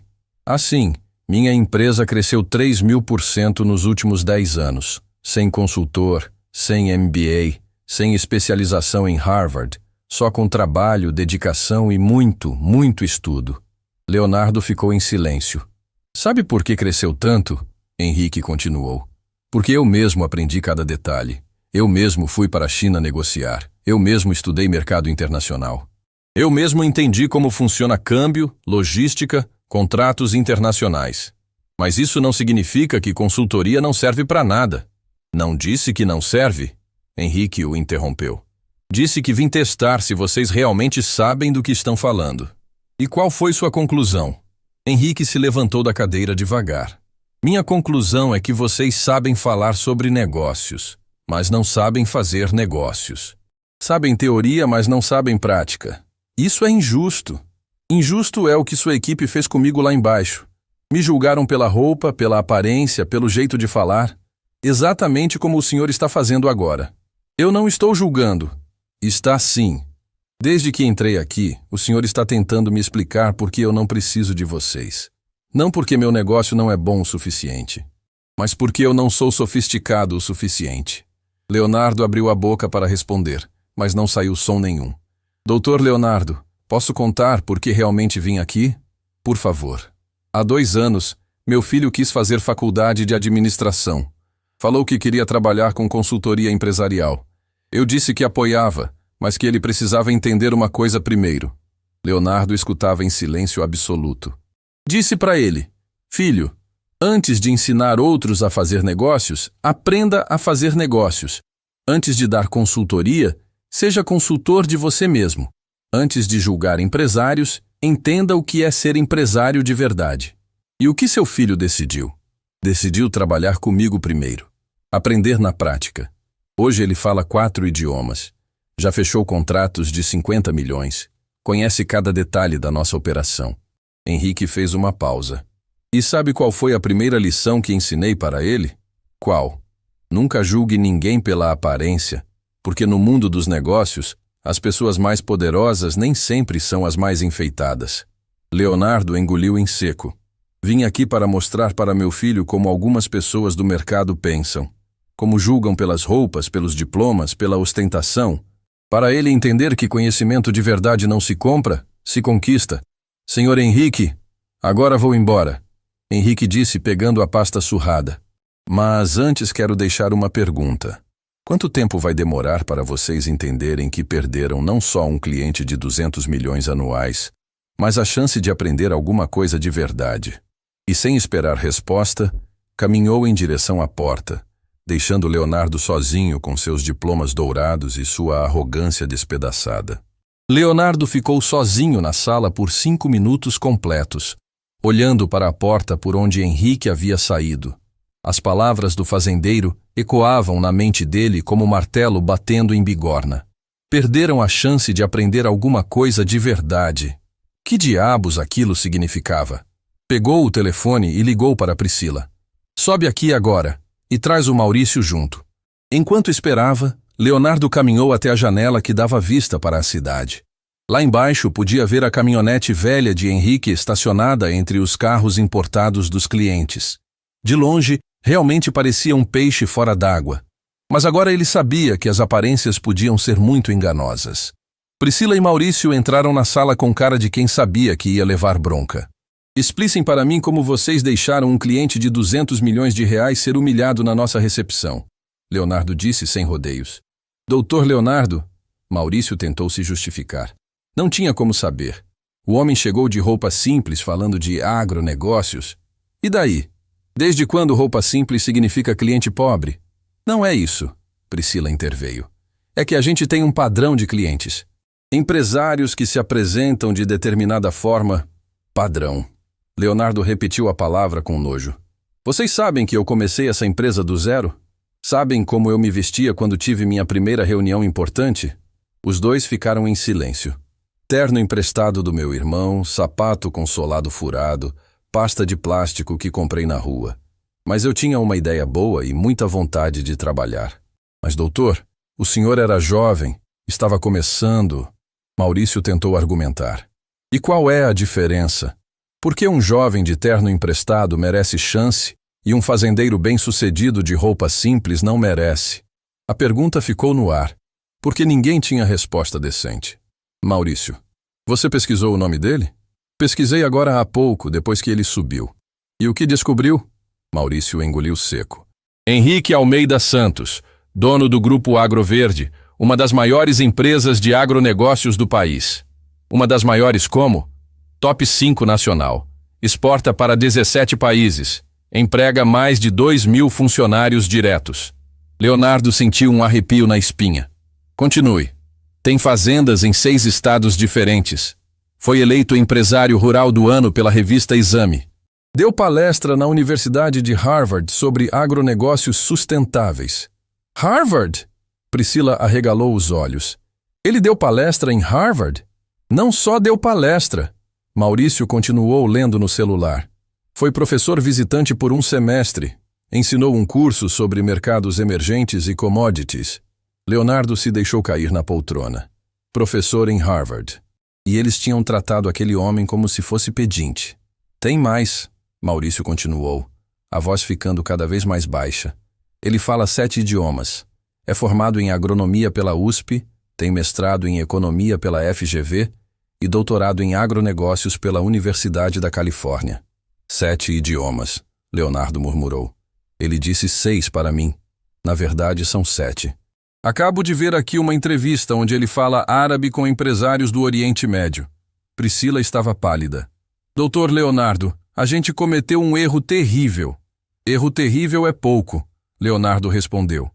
Assim, minha empresa cresceu 3.000% nos últimos 10 anos. Sem consultor, sem MBA, sem especialização em Harvard, só com trabalho, dedicação e muito, muito estudo. Leonardo ficou em silêncio. Sabe por que cresceu tanto? Henrique continuou. Porque eu mesmo aprendi cada detalhe. Eu mesmo fui para a China negociar. Eu mesmo estudei mercado internacional. Eu mesmo entendi como funciona câmbio, logística, contratos internacionais. Mas isso não significa que consultoria não serve para nada. Não disse que não serve? Henrique o interrompeu. Disse que vim testar se vocês realmente sabem do que estão falando. E qual foi sua conclusão? Henrique se levantou da cadeira devagar. Minha conclusão é que vocês sabem falar sobre negócios, mas não sabem fazer negócios. Sabem teoria, mas não sabem prática. Isso é injusto. Injusto é o que sua equipe fez comigo lá embaixo. Me julgaram pela roupa, pela aparência, pelo jeito de falar. Exatamente como o senhor está fazendo agora. Eu não estou julgando. Está sim. Desde que entrei aqui, o senhor está tentando me explicar por que eu não preciso de vocês. Não porque meu negócio não é bom o suficiente, mas porque eu não sou sofisticado o suficiente. Leonardo abriu a boca para responder, mas não saiu som nenhum. Doutor Leonardo, posso contar por que realmente vim aqui? Por favor. Há 2 anos, meu filho quis fazer faculdade de administração. Falou que queria trabalhar com consultoria empresarial. Eu disse que apoiava, mas que ele precisava entender uma coisa primeiro. Leonardo escutava em silêncio absoluto. Disse para ele, filho, antes de ensinar outros a fazer negócios, aprenda a fazer negócios. Antes de dar consultoria, seja consultor de você mesmo. Antes de julgar empresários, entenda o que é ser empresário de verdade. E o que seu filho decidiu? Decidiu trabalhar comigo primeiro. Aprender na prática. Hoje ele fala 4 idiomas. Já fechou contratos de 50 milhões. Conhece cada detalhe da nossa operação. Henrique fez uma pausa. E sabe qual foi a primeira lição que ensinei para ele? Qual? Nunca julgue ninguém pela aparência, porque no mundo dos negócios, as pessoas mais poderosas nem sempre são as mais enfeitadas. Leonardo engoliu em seco. Vim aqui para mostrar para meu filho como algumas pessoas do mercado pensam. Como julgam pelas roupas, pelos diplomas, pela ostentação. Para ele entender que conhecimento de verdade não se compra, se conquista. Senhor Henrique, agora vou embora. Henrique disse pegando a pasta surrada. Mas antes quero deixar uma pergunta. Quanto tempo vai demorar para vocês entenderem que perderam não só um cliente de 200 milhões anuais, mas a chance de aprender alguma coisa de verdade? E sem esperar resposta, caminhou em direção à porta, deixando Leonardo sozinho com seus diplomas dourados e sua arrogância despedaçada. Leonardo ficou sozinho na sala por 5 minutos completos, olhando para a porta por onde Henrique havia saído. As palavras do fazendeiro ecoavam na mente dele como martelo batendo em bigorna. Perderam a chance de aprender alguma coisa de verdade. Que diabos aquilo significava? Pegou o telefone e ligou para Priscila. Sobe aqui agora e traz o Maurício junto. Enquanto esperava, Leonardo caminhou até a janela que dava vista para a cidade. Lá embaixo podia ver a caminhonete velha de Henrique estacionada entre os carros importados dos clientes. De longe, realmente parecia um peixe fora d'água. Mas agora ele sabia que as aparências podiam ser muito enganosas. Priscila e Maurício entraram na sala com cara de quem sabia que ia levar bronca. Expliquem para mim como vocês deixaram um cliente de 200 milhões de reais ser humilhado na nossa recepção, Leonardo disse sem rodeios. Doutor Leonardo, Maurício tentou se justificar. Não tinha como saber. O homem chegou de roupa simples falando de agronegócios. E daí? Desde quando roupa simples significa cliente pobre? Não é isso, Priscila interveio. É que a gente tem um padrão de clientes. Empresários que se apresentam de determinada forma. Padrão. Leonardo repetiu a palavra com nojo. Vocês sabem que eu comecei essa empresa do zero? Sabem como eu me vestia quando tive minha primeira reunião importante? Os dois ficaram em silêncio. Terno emprestado do meu irmão, sapato com solado furado, pasta de plástico que comprei na rua. Mas eu tinha uma ideia boa e muita vontade de trabalhar. Mas, doutor, o senhor era jovem, estava começando. Maurício tentou argumentar. E qual é a diferença? Por que um jovem de terno emprestado merece chance e um fazendeiro bem-sucedido de roupa simples não merece? A pergunta ficou no ar, porque ninguém tinha resposta decente. Maurício, você pesquisou o nome dele? Pesquisei agora há pouco, depois que ele subiu. E o que descobriu? Maurício engoliu seco. Henrique Almeida Santos, dono do Grupo Agroverde, uma das maiores empresas de agronegócios do país. Uma das maiores como? Top 5 nacional. Exporta para 17 países. Emprega mais de 2.000 funcionários diretos. Leonardo sentiu um arrepio na espinha. Continue. Tem fazendas em 6 estados diferentes. Foi eleito empresário rural do ano pela revista Exame. Deu palestra na Universidade de Harvard sobre agronegócios sustentáveis. Harvard? Priscila arregalou os olhos. Ele deu palestra em Harvard? Não só deu palestra. Maurício continuou lendo no celular. Foi professor visitante por um semestre. Ensinou um curso sobre mercados emergentes e commodities. Leonardo se deixou cair na poltrona. Professor em Harvard. E eles tinham tratado aquele homem como se fosse pedinte. Tem mais, Maurício continuou, a voz ficando cada vez mais baixa. Ele fala 7 idiomas. É formado em agronomia pela USP, tem mestrado em economia pela FGV e doutorado em agronegócios pela Universidade da Califórnia. 7 idiomas, Leonardo murmurou. Ele disse 6 para mim. Na verdade, são 7. Acabo de ver aqui uma entrevista onde ele fala árabe com empresários do Oriente Médio. Priscila estava pálida. Doutor Leonardo, a gente cometeu um erro terrível. Erro terrível é pouco, Leonardo respondeu.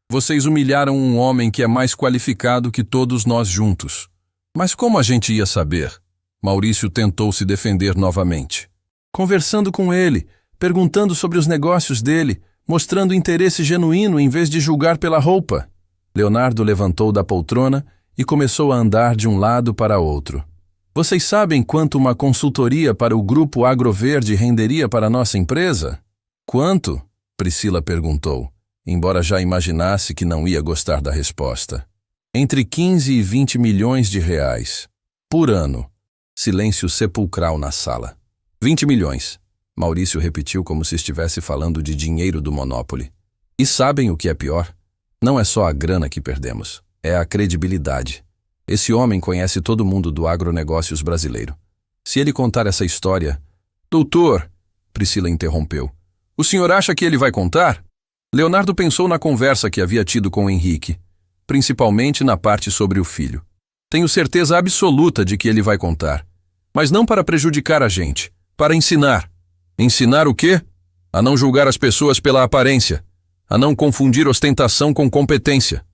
Vocês humilharam um homem que é mais qualificado que todos nós juntos. Mas como a gente ia saber? Maurício tentou se defender novamente. Conversando com ele, perguntando sobre os negócios dele, mostrando interesse genuíno em vez de julgar pela roupa. Leonardo levantou da poltrona e começou a andar de um lado para outro. Vocês sabem quanto uma consultoria para o Grupo Agroverde renderia para a nossa empresa? Quanto? Priscila perguntou, embora já imaginasse que não ia gostar da resposta. Entre 15 e 20 milhões de reais. Por ano. Silêncio sepulcral na sala. 20 milhões. Maurício repetiu como se estivesse falando de dinheiro do Monopoly. E sabem o que é pior? Não é só a grana que perdemos, é a credibilidade. Esse homem conhece todo mundo do agronegócios brasileiro. Se ele contar essa história... Doutor, Priscila interrompeu, o senhor acha que ele vai contar? Leonardo pensou na conversa que havia tido com Henrique, principalmente na parte sobre o filho. Tenho certeza absoluta de que ele vai contar, mas não para prejudicar a gente, para ensinar. Ensinar o quê? A não julgar as pessoas pela aparência. A não confundir ostentação com competência.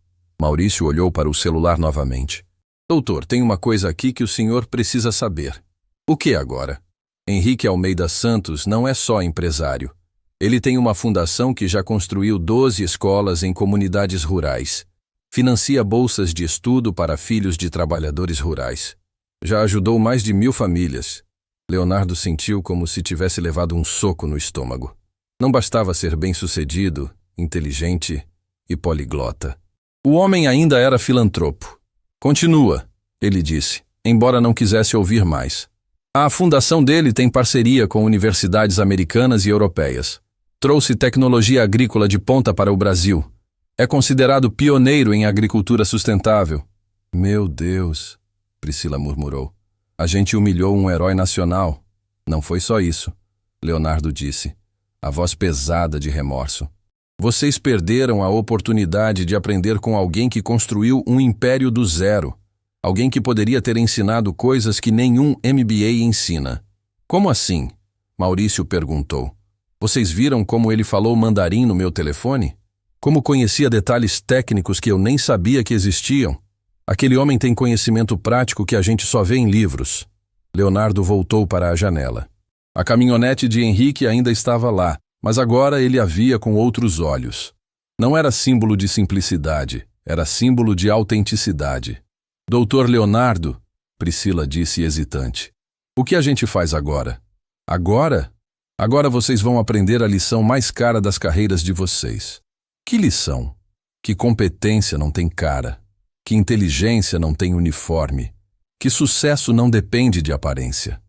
Maurício olhou para o celular novamente. Doutor, tem uma coisa aqui que o senhor precisa saber. O que agora? Henrique Almeida Santos não é só empresário. Ele tem uma fundação que já construiu 12 escolas em comunidades rurais. Financia bolsas de estudo para filhos de trabalhadores rurais. Já ajudou mais de 1000 famílias. Leonardo sentiu como se tivesse levado um soco no estômago. Não bastava ser bem-sucedido, inteligente e poliglota. O homem ainda era filantropo. Continua, ele disse, embora não quisesse ouvir mais. A fundação dele tem parceria com universidades americanas e europeias. Trouxe tecnologia agrícola de ponta para o Brasil. É considerado pioneiro em agricultura sustentável. Meu Deus, Priscila murmurou. A gente humilhou um herói nacional. Não foi só isso, Leonardo disse, a voz pesada de remorso. Vocês perderam a oportunidade de aprender com alguém que construiu um império do zero. Alguém que poderia ter ensinado coisas que nenhum MBA ensina. Como assim? Maurício perguntou. Vocês viram como ele falou mandarim no meu telefone? Como conhecia detalhes técnicos que eu nem sabia que existiam? Aquele homem tem conhecimento prático que a gente só vê em livros. Leonardo voltou para a janela. A caminhonete de Henrique ainda estava lá, mas agora ele a via com outros olhos. Não era símbolo de simplicidade, era símbolo de autenticidade. Doutor Leonardo, Priscila disse hesitante. O que a gente faz agora? Agora? Agora vocês vão aprender a lição mais cara das carreiras de vocês. Que lição? Que competência não tem cara. Que inteligência não tem uniforme. Que sucesso não depende de aparência.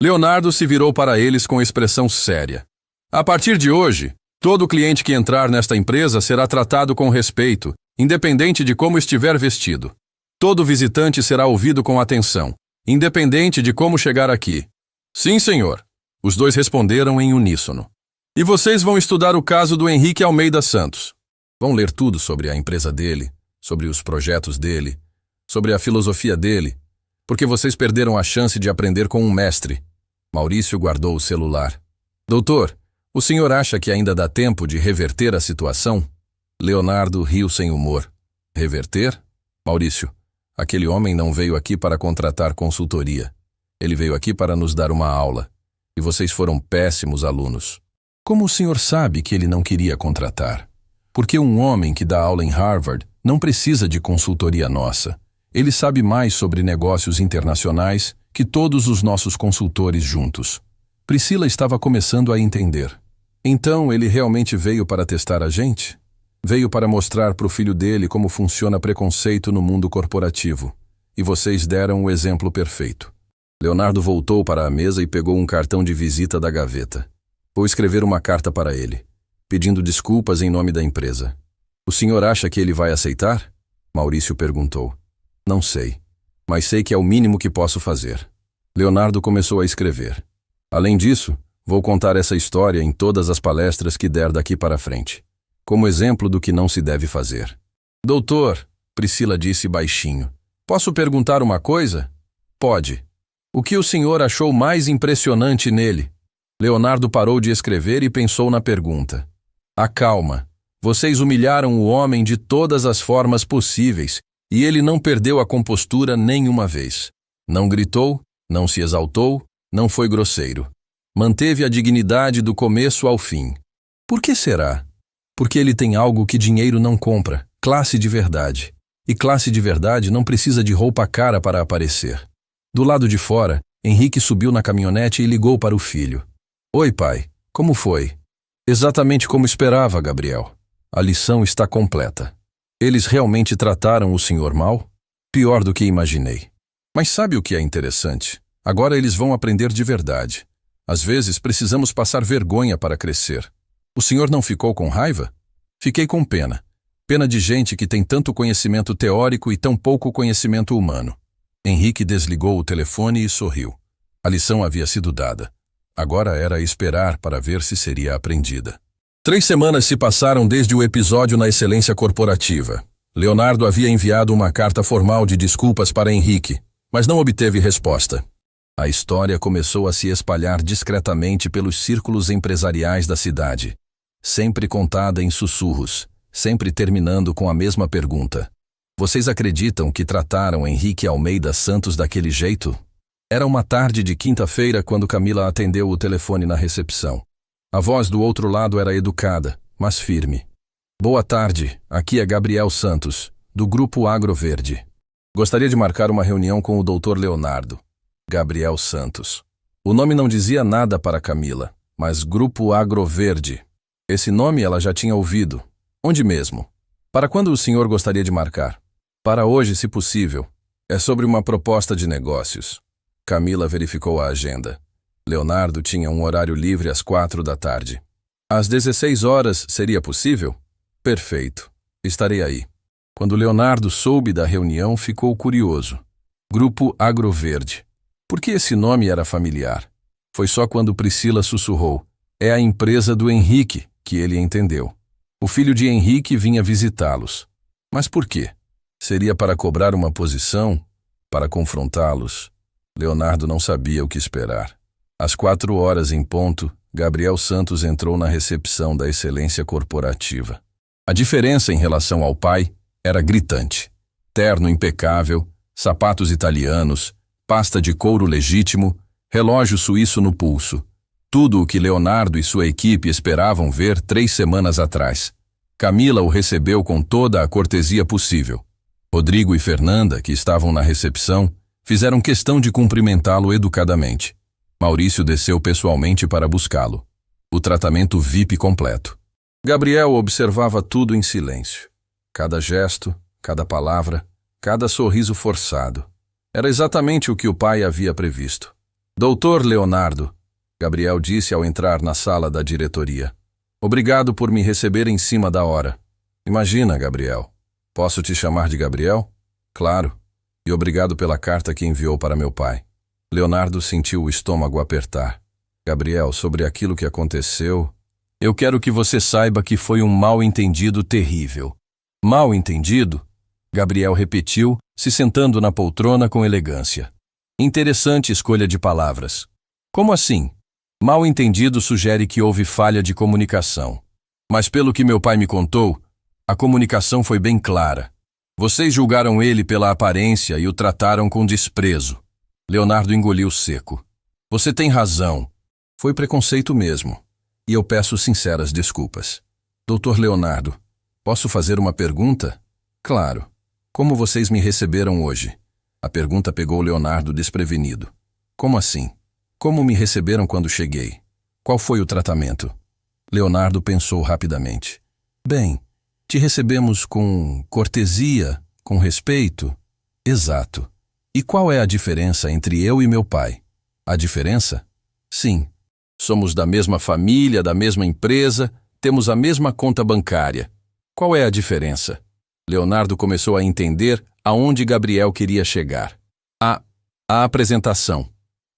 Leonardo se virou para eles com expressão séria. A partir de hoje, todo cliente que entrar nesta empresa será tratado com respeito, independente de como estiver vestido. Todo visitante será ouvido com atenção, independente de como chegar aqui. Sim, senhor. Os dois responderam em uníssono. E vocês vão estudar o caso do Henrique Almeida Santos. Vão ler tudo sobre a empresa dele, sobre os projetos dele, sobre a filosofia dele, porque vocês perderam a chance de aprender com um mestre. Maurício guardou o celular. Doutor, o senhor acha que ainda dá tempo de reverter a situação? Leonardo riu sem humor. Reverter? Maurício, aquele homem não veio aqui para contratar consultoria. Ele veio aqui para nos dar uma aula. E vocês foram péssimos alunos. Como o senhor sabe que ele não queria contratar? Porque um homem que dá aula em Harvard não precisa de consultoria nossa. Ele sabe mais sobre negócios internacionais que todos os nossos consultores juntos. Priscila estava começando a entender. Então ele realmente veio para testar a gente? Veio para mostrar para o filho dele como funciona preconceito no mundo corporativo. E vocês deram o exemplo perfeito. Leonardo voltou para a mesa e pegou um cartão de visita da gaveta. Vou escrever uma carta para ele, pedindo desculpas em nome da empresa. O senhor acha que ele vai aceitar? Maurício perguntou. Não sei, mas sei que é o mínimo que posso fazer. Leonardo começou a escrever. Além disso, vou contar essa história em todas as palestras que der daqui para frente, como exemplo do que não se deve fazer. Doutor, Priscila disse baixinho, posso perguntar uma coisa? Pode. O que o senhor achou mais impressionante nele? Leonardo parou de escrever e pensou na pergunta. Acalma. Vocês humilharam o homem de todas as formas possíveis e ele não perdeu a compostura nenhuma vez. Não gritou, não se exaltou, não foi grosseiro. Manteve a dignidade do começo ao fim. Por que será? Porque ele tem algo que dinheiro não compra, classe de verdade. E classe de verdade não precisa de roupa cara para aparecer. Do lado de fora, Henrique subiu na caminhonete e ligou para o filho. Oi, pai. Como foi? Exatamente como esperava, Gabriel. A lição está completa. Eles realmente trataram o senhor mal? Pior do que imaginei. Mas sabe o que é interessante? Agora eles vão aprender de verdade. Às vezes precisamos passar vergonha para crescer. O senhor não ficou com raiva? Fiquei com pena. Pena de gente que tem tanto conhecimento teórico e tão pouco conhecimento humano. Henrique desligou o telefone e sorriu. A lição havia sido dada. Agora era esperar para ver se seria aprendida. 3 semanas se passaram desde o episódio na excelência corporativa. Leonardo havia enviado uma carta formal de desculpas para Henrique, mas não obteve resposta. A história começou a se espalhar discretamente pelos círculos empresariais da cidade, sempre contada em sussurros, sempre terminando com a mesma pergunta. Vocês acreditam que trataram Henrique Almeida Santos daquele jeito? Era uma tarde de quinta-feira quando Camila atendeu o telefone na recepção. A voz do outro lado era educada, mas firme. Boa tarde, aqui é Gabriel Santos, do Grupo Agro Verde. Gostaria de marcar uma reunião com o Dr. Leonardo. Gabriel Santos. O nome não dizia nada para Camila, mas Grupo Agro Verde. Esse nome ela já tinha ouvido. Onde mesmo? Para quando o senhor gostaria de marcar? Para hoje, se possível. É sobre uma proposta de negócios. Camila verificou a agenda. Leonardo tinha um horário livre às 4 da tarde. Às 16 horas seria possível? Perfeito. Estarei aí. Quando Leonardo soube da reunião, ficou curioso. Grupo Agro Verde. Por que esse nome era familiar? Foi só quando Priscila sussurrou. É a empresa do Henrique, que ele entendeu. O filho de Henrique vinha visitá-los. Mas por quê? Seria para cobrar uma posição? Para confrontá-los? Leonardo não sabia o que esperar. Às 4 horas em ponto, Gabriel Santos entrou na recepção da Excelência Corporativa. A diferença em relação ao pai era gritante. Terno impecável, sapatos italianos, pasta de couro legítimo, relógio suíço no pulso. Tudo o que Leonardo e sua equipe esperavam ver 3 semanas atrás. Camila o recebeu com toda a cortesia possível. Rodrigo e Fernanda, que estavam na recepção, fizeram questão de cumprimentá-lo educadamente. Maurício desceu pessoalmente para buscá-lo. O tratamento VIP completo. Gabriel observava tudo em silêncio. Cada gesto, cada palavra, cada sorriso forçado. Era exatamente o que o pai havia previsto. Doutor Leonardo, Gabriel disse ao entrar na sala da diretoria. Obrigado por me receber em cima da hora. Imagina, Gabriel. Posso te chamar de Gabriel? Claro. E obrigado pela carta que enviou para meu pai. Leonardo sentiu o estômago apertar. Gabriel, sobre aquilo que aconteceu, eu quero que você saiba que foi um mal-entendido terrível. Mal-entendido? Gabriel repetiu, se sentando na poltrona com elegância. Interessante escolha de palavras. Como assim? Mal-entendido sugere que houve falha de comunicação. Mas pelo que meu pai me contou, a comunicação foi bem clara. Vocês julgaram ele pela aparência e o trataram com desprezo. Leonardo engoliu seco. Você tem razão. Foi preconceito mesmo. E eu peço sinceras desculpas. Doutor Leonardo, posso fazer uma pergunta? Claro. Como vocês me receberam hoje? A pergunta pegou Leonardo desprevenido. Como assim? Como me receberam quando cheguei? Qual foi o tratamento? Leonardo pensou rapidamente. Bem, te recebemos com cortesia, com respeito. Exato. E qual é a diferença entre eu e meu pai? A diferença? Sim. Somos da mesma família, da mesma empresa, temos a mesma conta bancária. Qual é a diferença? Leonardo começou a entender aonde Gabriel queria chegar. A apresentação.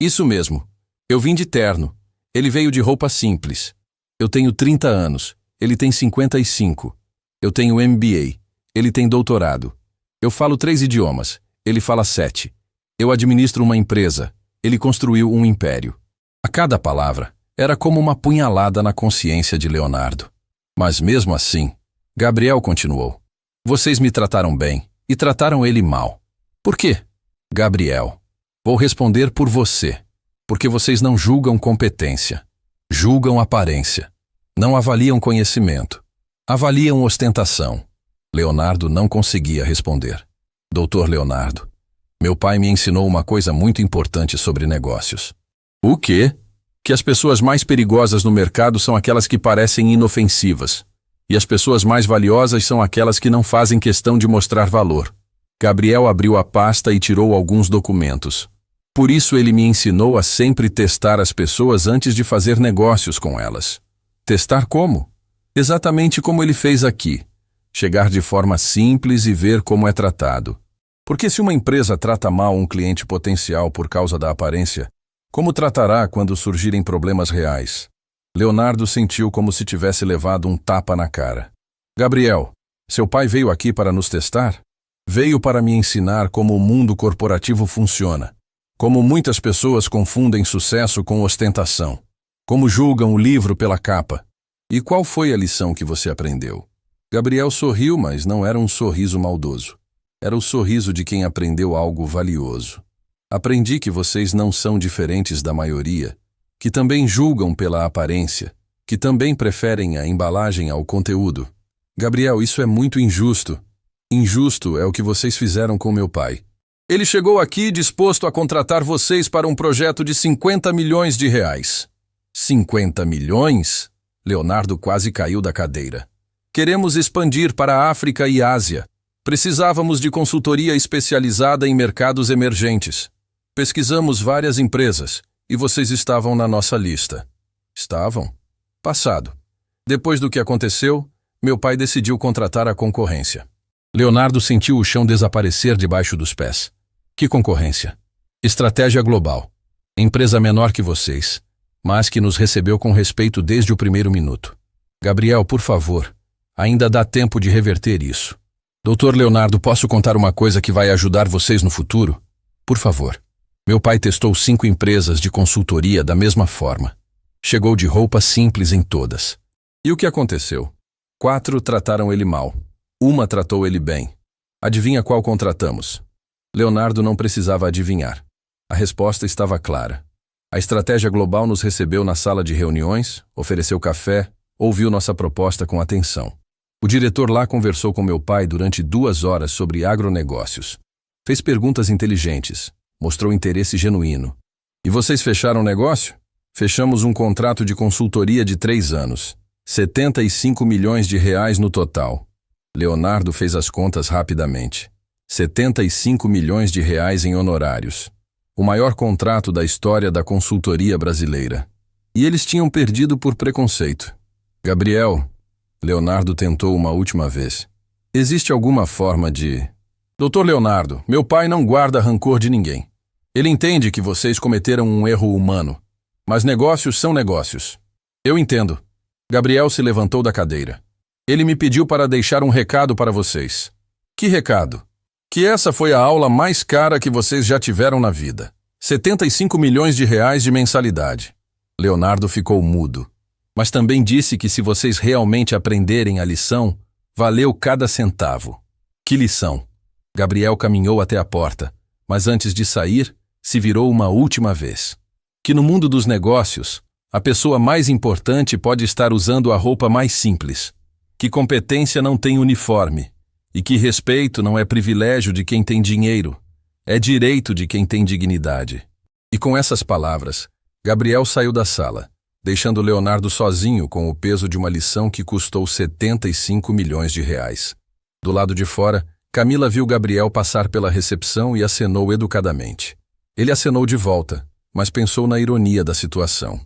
Isso mesmo. Eu vim de terno. Ele veio de roupa simples. Eu tenho 30 anos. Ele tem 55. Eu tenho MBA. Ele tem doutorado. Eu falo 3 idiomas. Ele fala 7. Eu administro uma empresa. Ele construiu um império. A cada palavra era como uma punhalada na consciência de Leonardo. Mas mesmo assim, Gabriel continuou. Vocês me trataram bem e trataram ele mal. Por quê? Gabriel, vou responder por você. Porque vocês não julgam competência. Julgam aparência. Não avaliam conhecimento. Avaliam ostentação. Leonardo não conseguia responder. Doutor Leonardo, meu pai me ensinou uma coisa muito importante sobre negócios. O quê? Que as pessoas mais perigosas no mercado são aquelas que parecem inofensivas. E as pessoas mais valiosas são aquelas que não fazem questão de mostrar valor. Gabriel abriu a pasta e tirou alguns documentos. Por isso ele me ensinou a sempre testar as pessoas antes de fazer negócios com elas. Testar como? Exatamente como ele fez aqui. Chegar de forma simples e ver como é tratado. Porque se uma empresa trata mal um cliente potencial por causa da aparência, como tratará quando surgirem problemas reais? Leonardo sentiu como se tivesse levado um tapa na cara. Gabriel, seu pai veio aqui para nos testar? Veio para me ensinar como o mundo corporativo funciona. Como muitas pessoas confundem sucesso com ostentação. Como julgam o livro pela capa. E qual foi a lição que você aprendeu? Gabriel sorriu, mas não era um sorriso maldoso. Era o sorriso de quem aprendeu algo valioso. Aprendi que vocês não são diferentes da maioria, que também julgam pela aparência, que também preferem a embalagem ao conteúdo. Gabriel, isso é muito injusto. Injusto é o que vocês fizeram com meu pai. Ele chegou aqui disposto a contratar vocês para um projeto de 50 milhões de reais. 50 milhões? Leonardo quase caiu da cadeira. Queremos expandir para a África e Ásia. Precisávamos de consultoria especializada em mercados emergentes. Pesquisamos várias empresas e vocês estavam na nossa lista. Estavam? Passado. Depois do que aconteceu, meu pai decidiu contratar a concorrência. Leonardo sentiu o chão desaparecer debaixo dos pés. Que concorrência? Estratégia global. Empresa menor que vocês, mas que nos recebeu com respeito desde o primeiro minuto. Gabriel, por favor, ainda dá tempo de reverter isso. Doutor Leonardo, posso contar uma coisa que vai ajudar vocês no futuro? Por favor. Meu pai testou 5 empresas de consultoria da mesma forma. Chegou de roupa simples em todas. E o que aconteceu? 4 trataram ele mal. Uma tratou ele bem. Adivinha qual contratamos? Leonardo não precisava adivinhar. A resposta estava clara. A estratégia global nos recebeu na sala de reuniões, ofereceu café, ouviu nossa proposta com atenção. O diretor lá conversou com meu pai durante 2 horas sobre agronegócios. Fez perguntas inteligentes, mostrou interesse genuíno. E vocês fecharam o negócio? Fechamos um contrato de consultoria de 3 anos. 75 milhões de reais no total. Leonardo fez as contas rapidamente. 75 milhões de reais em honorários. O maior contrato da história da consultoria brasileira. E eles tinham perdido por preconceito. Gabriel, Leonardo tentou uma última vez. Existe alguma forma de... Doutor Leonardo, meu pai não guarda rancor de ninguém. Ele entende que vocês cometeram um erro humano. Mas negócios são negócios. Eu entendo. Gabriel se levantou da cadeira. Ele me pediu para deixar um recado para vocês. Que recado? Que essa foi a aula mais cara que vocês já tiveram na vida. 75 milhões de reais de mensalidade. Leonardo ficou mudo. Mas também disse que se vocês realmente aprenderem a lição, valeu cada centavo. Que lição? Gabriel caminhou até a porta, mas antes de sair, se virou uma última vez. Que no mundo dos negócios, a pessoa mais importante pode estar usando a roupa mais simples. Que competência não tem uniforme. E que respeito não é privilégio de quem tem dinheiro, é direito de quem tem dignidade. E com essas palavras, Gabriel saiu da sala, deixando Leonardo sozinho com o peso de uma lição que custou 75 milhões de reais. Do lado de fora, Camila viu Gabriel passar pela recepção e acenou educadamente. Ele acenou de volta, mas pensou na ironia da situação.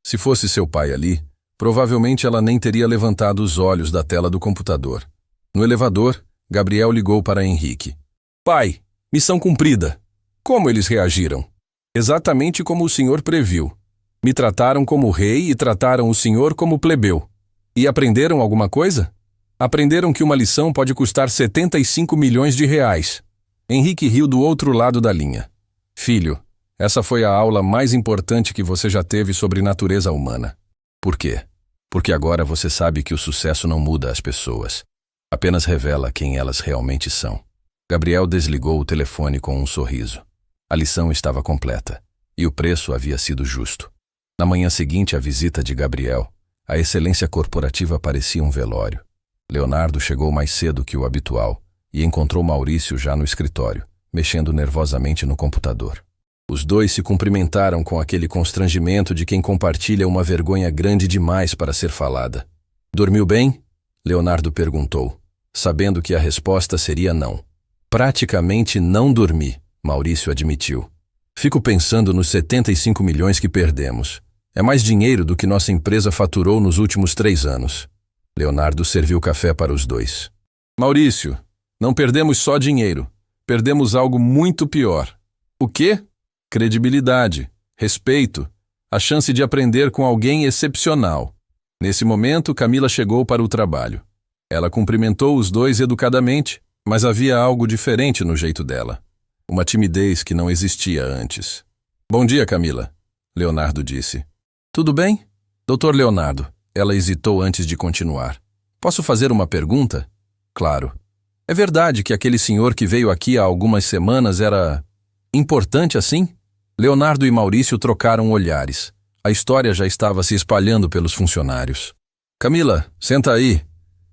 Se fosse seu pai ali, provavelmente ela nem teria levantado os olhos da tela do computador. No elevador, Gabriel ligou para Henrique. Pai, missão cumprida. Como eles reagiram? Exatamente como o senhor previu. Me trataram como rei e trataram o senhor como plebeu. E aprenderam alguma coisa? Aprenderam que uma lição pode custar 75 milhões de reais. Henrique riu do outro lado da linha. Filho, essa foi a aula mais importante que você já teve sobre natureza humana. Por quê? Porque agora você sabe que o sucesso não muda as pessoas. Apenas revela quem elas realmente são. Gabriel desligou o telefone com um sorriso. A lição estava completa, e o preço havia sido justo. Na manhã seguinte à visita de Gabriel, a excelência corporativa parecia um velório. Leonardo chegou mais cedo que o habitual e encontrou Maurício já no escritório, mexendo nervosamente no computador. Os dois se cumprimentaram com aquele constrangimento de quem compartilha uma vergonha grande demais para ser falada. Dormiu bem? Leonardo perguntou, sabendo que a resposta seria não. Praticamente não dormi, Maurício admitiu. Fico pensando nos 75 milhões que perdemos. É mais dinheiro do que nossa empresa faturou nos últimos 3 anos. Leonardo serviu café para os dois. Maurício, não perdemos só dinheiro. Perdemos algo muito pior. O quê? Credibilidade, respeito, a chance de aprender com alguém excepcional. Nesse momento, Camila chegou para o trabalho. Ela cumprimentou os dois educadamente, mas havia algo diferente no jeito dela. Uma timidez que não existia antes. Bom dia, Camila, Leonardo disse. Tudo bem? Doutor Leonardo, ela hesitou antes de continuar. Posso fazer uma pergunta? Claro. É verdade que aquele senhor que veio aqui há algumas semanas era importante assim? Leonardo e Maurício trocaram olhares. A história já estava se espalhando pelos funcionários. Camila, senta aí,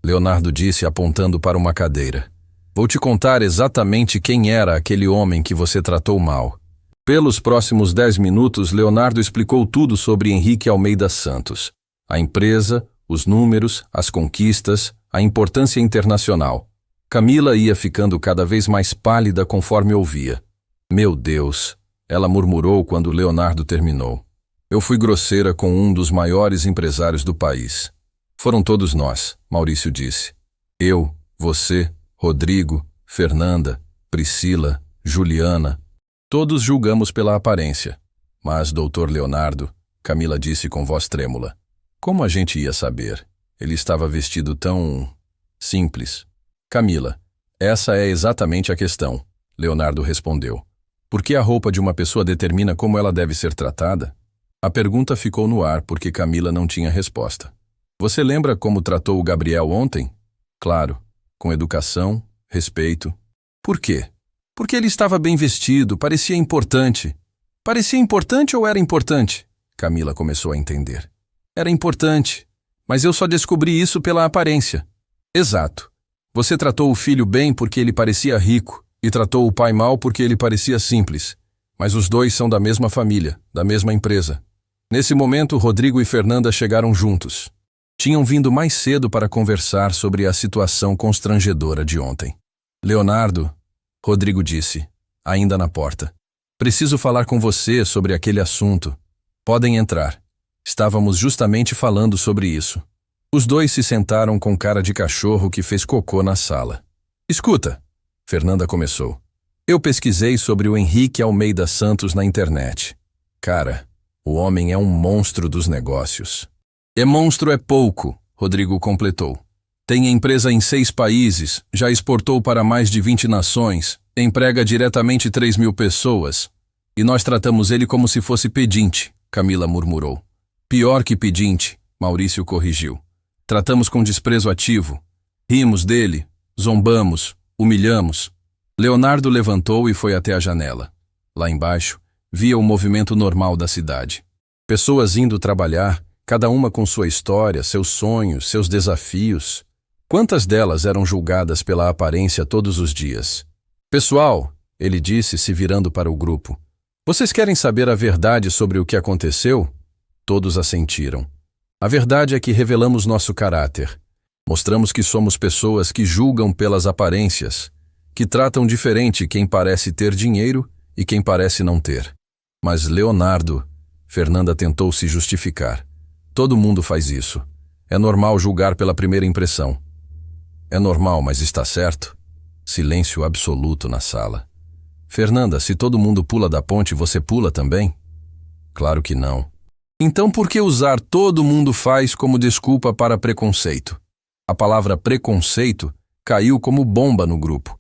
Leonardo disse apontando para uma cadeira. Vou te contar exatamente quem era aquele homem que você tratou mal. Pelos próximos 10 minutos, Leonardo explicou tudo sobre Henrique Almeida Santos. A empresa, os números, as conquistas, a importância internacional. Camila ia ficando cada vez mais pálida conforme ouvia. Meu Deus, ela murmurou quando Leonardo terminou. Eu fui grosseira com um dos maiores empresários do país. Foram todos nós, Maurício disse. Eu, você, Rodrigo, Fernanda, Priscila, Juliana. Todos julgamos pela aparência. Mas, doutor Leonardo, Camila disse com voz trêmula. Como a gente ia saber? Ele estava vestido tão... simples. Camila, essa é exatamente a questão, Leonardo respondeu. Por que a roupa de uma pessoa determina como ela deve ser tratada? A pergunta ficou no ar porque Camila não tinha resposta. Você lembra como tratou o Gabriel ontem? Claro, com educação, respeito. Por quê? Porque ele estava bem vestido, parecia importante. Parecia importante ou era importante? Camila começou a entender. Era importante, mas eu só descobri isso pela aparência. Exato. Você tratou o filho bem porque ele parecia rico e tratou o pai mal porque ele parecia simples. Mas os dois são da mesma família, da mesma empresa. Nesse momento, Rodrigo e Fernanda chegaram juntos. Tinham vindo mais cedo para conversar sobre a situação constrangedora de ontem. Leonardo, Rodrigo disse, ainda na porta. Preciso falar com você sobre aquele assunto. Podem entrar. Estávamos justamente falando sobre isso. Os dois se sentaram com cara de cachorro que fez cocô na sala. Escuta, Fernanda começou. Eu pesquisei sobre o Henrique Almeida Santos na internet. Cara, o homem é um monstro dos negócios. Monstro é pouco, Rodrigo completou. Tem empresa em 6 países, já exportou para mais de 20 nações, emprega diretamente 3.000 pessoas. E nós tratamos ele como se fosse pedinte, Camila murmurou. Pior que pedinte, Maurício corrigiu. Tratamos com desprezo ativo. Rimos dele, zombamos, humilhamos. Leonardo levantou e foi até a janela. Lá embaixo, via o movimento normal da cidade. Pessoas indo trabalhar, cada uma com sua história, seus sonhos, seus desafios. Quantas delas eram julgadas pela aparência todos os dias? Pessoal, ele disse, se virando para o grupo. Vocês querem saber a verdade sobre o que aconteceu? Todos assentiram. A verdade é que revelamos nosso caráter. Mostramos que somos pessoas que julgam pelas aparências, que tratam diferente quem parece ter dinheiro e quem parece não ter. Mas Leonardo, Fernanda tentou se justificar. Todo mundo faz isso. É normal julgar pela primeira impressão. É normal, mas está certo? Silêncio absoluto na sala. Fernanda, se todo mundo pula da ponte, você pula também? Claro que não. Então por que usar todo mundo faz como desculpa para preconceito? A palavra preconceito caiu como bomba no grupo.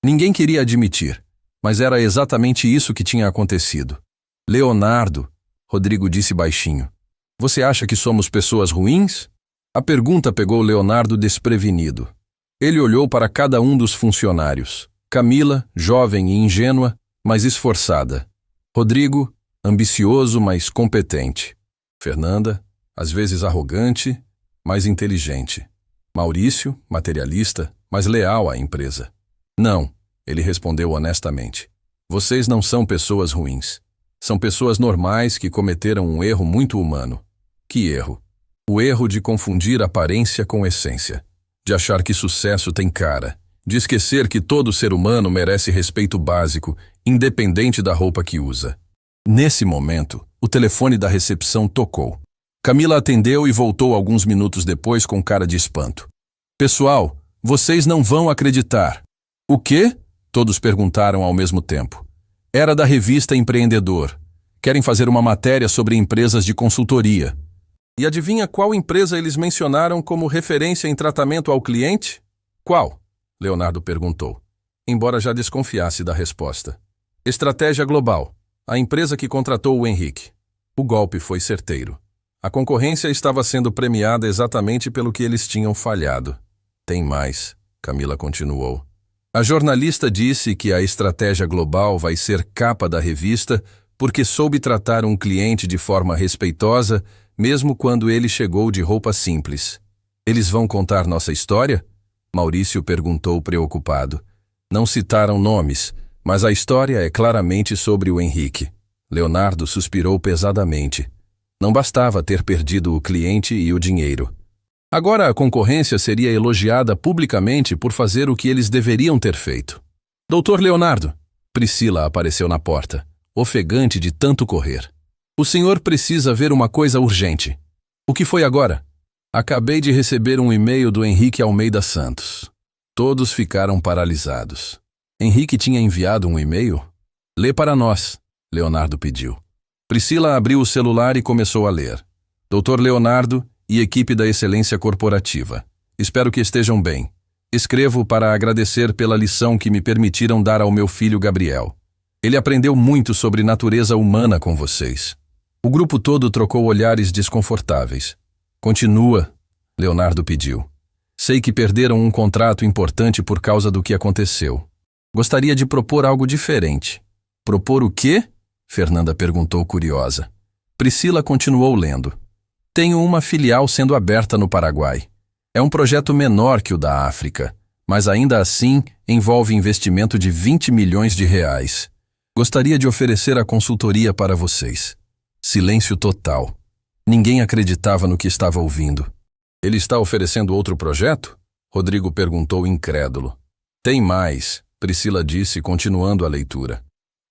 Ninguém queria admitir, mas era exatamente isso que tinha acontecido. Leonardo, Rodrigo disse baixinho. Você acha que somos pessoas ruins? A pergunta pegou Leonardo desprevenido. Ele olhou para cada um dos funcionários. Camila, jovem e ingênua, mas esforçada. Rodrigo, ambicioso, mas competente. Fernanda, às vezes arrogante, mas inteligente. Maurício, materialista, mas leal à empresa. Não, ele respondeu honestamente. Vocês não são pessoas ruins. São pessoas normais que cometeram um erro muito humano. Que erro? O erro de confundir aparência com essência. De achar que sucesso tem cara. De esquecer que todo ser humano merece respeito básico, independente da roupa que usa. Nesse momento, o telefone da recepção tocou. Camila atendeu e voltou alguns minutos depois com cara de espanto. Pessoal, vocês não vão acreditar. O quê? Todos perguntaram ao mesmo tempo. Era da revista Empreendedor. Querem fazer uma matéria sobre empresas de consultoria. E adivinha qual empresa eles mencionaram como referência em tratamento ao cliente? Qual? Leonardo perguntou, embora já desconfiasse da resposta. Estratégia Global, a empresa que contratou o Henrique. O golpe foi certeiro. A concorrência estava sendo premiada exatamente pelo que eles tinham falhado. Tem mais, Camila continuou. A jornalista disse que a Estratégia Global vai ser capa da revista porque soube tratar um cliente de forma respeitosa, mesmo quando ele chegou de roupa simples. Eles vão contar nossa história? Maurício perguntou preocupado. Não citaram nomes, mas a história é claramente sobre o Henrique. Leonardo suspirou pesadamente. Não bastava ter perdido o cliente e o dinheiro. Agora a concorrência seria elogiada publicamente por fazer o que eles deveriam ter feito. Doutor Leonardo, Priscila apareceu na porta, ofegante de tanto correr. O senhor precisa ver uma coisa urgente. O que foi agora? Acabei de receber um e-mail do Henrique Almeida Santos. Todos ficaram paralisados. Henrique tinha enviado um e-mail? Lê para nós, Leonardo pediu. Priscila abriu o celular e começou a ler. Doutor Leonardo e equipe da Excelência Corporativa. Espero que estejam bem. Escrevo para agradecer pela lição que me permitiram dar ao meu filho Gabriel. Ele aprendeu muito sobre natureza humana com vocês. O grupo todo trocou olhares desconfortáveis. Continua, Leonardo pediu. Sei que perderam um contrato importante por causa do que aconteceu. Gostaria de propor algo diferente. Propor o quê? Fernanda perguntou curiosa. Priscila continuou lendo. Tenho uma filial sendo aberta no Paraguai. É um projeto menor que o da África, mas ainda assim envolve investimento de 20 milhões de reais. Gostaria de oferecer a consultoria para vocês. Silêncio total. Ninguém acreditava no que estava ouvindo. Ele está oferecendo outro projeto? Rodrigo perguntou incrédulo. Tem mais, Priscila disse, continuando a leitura.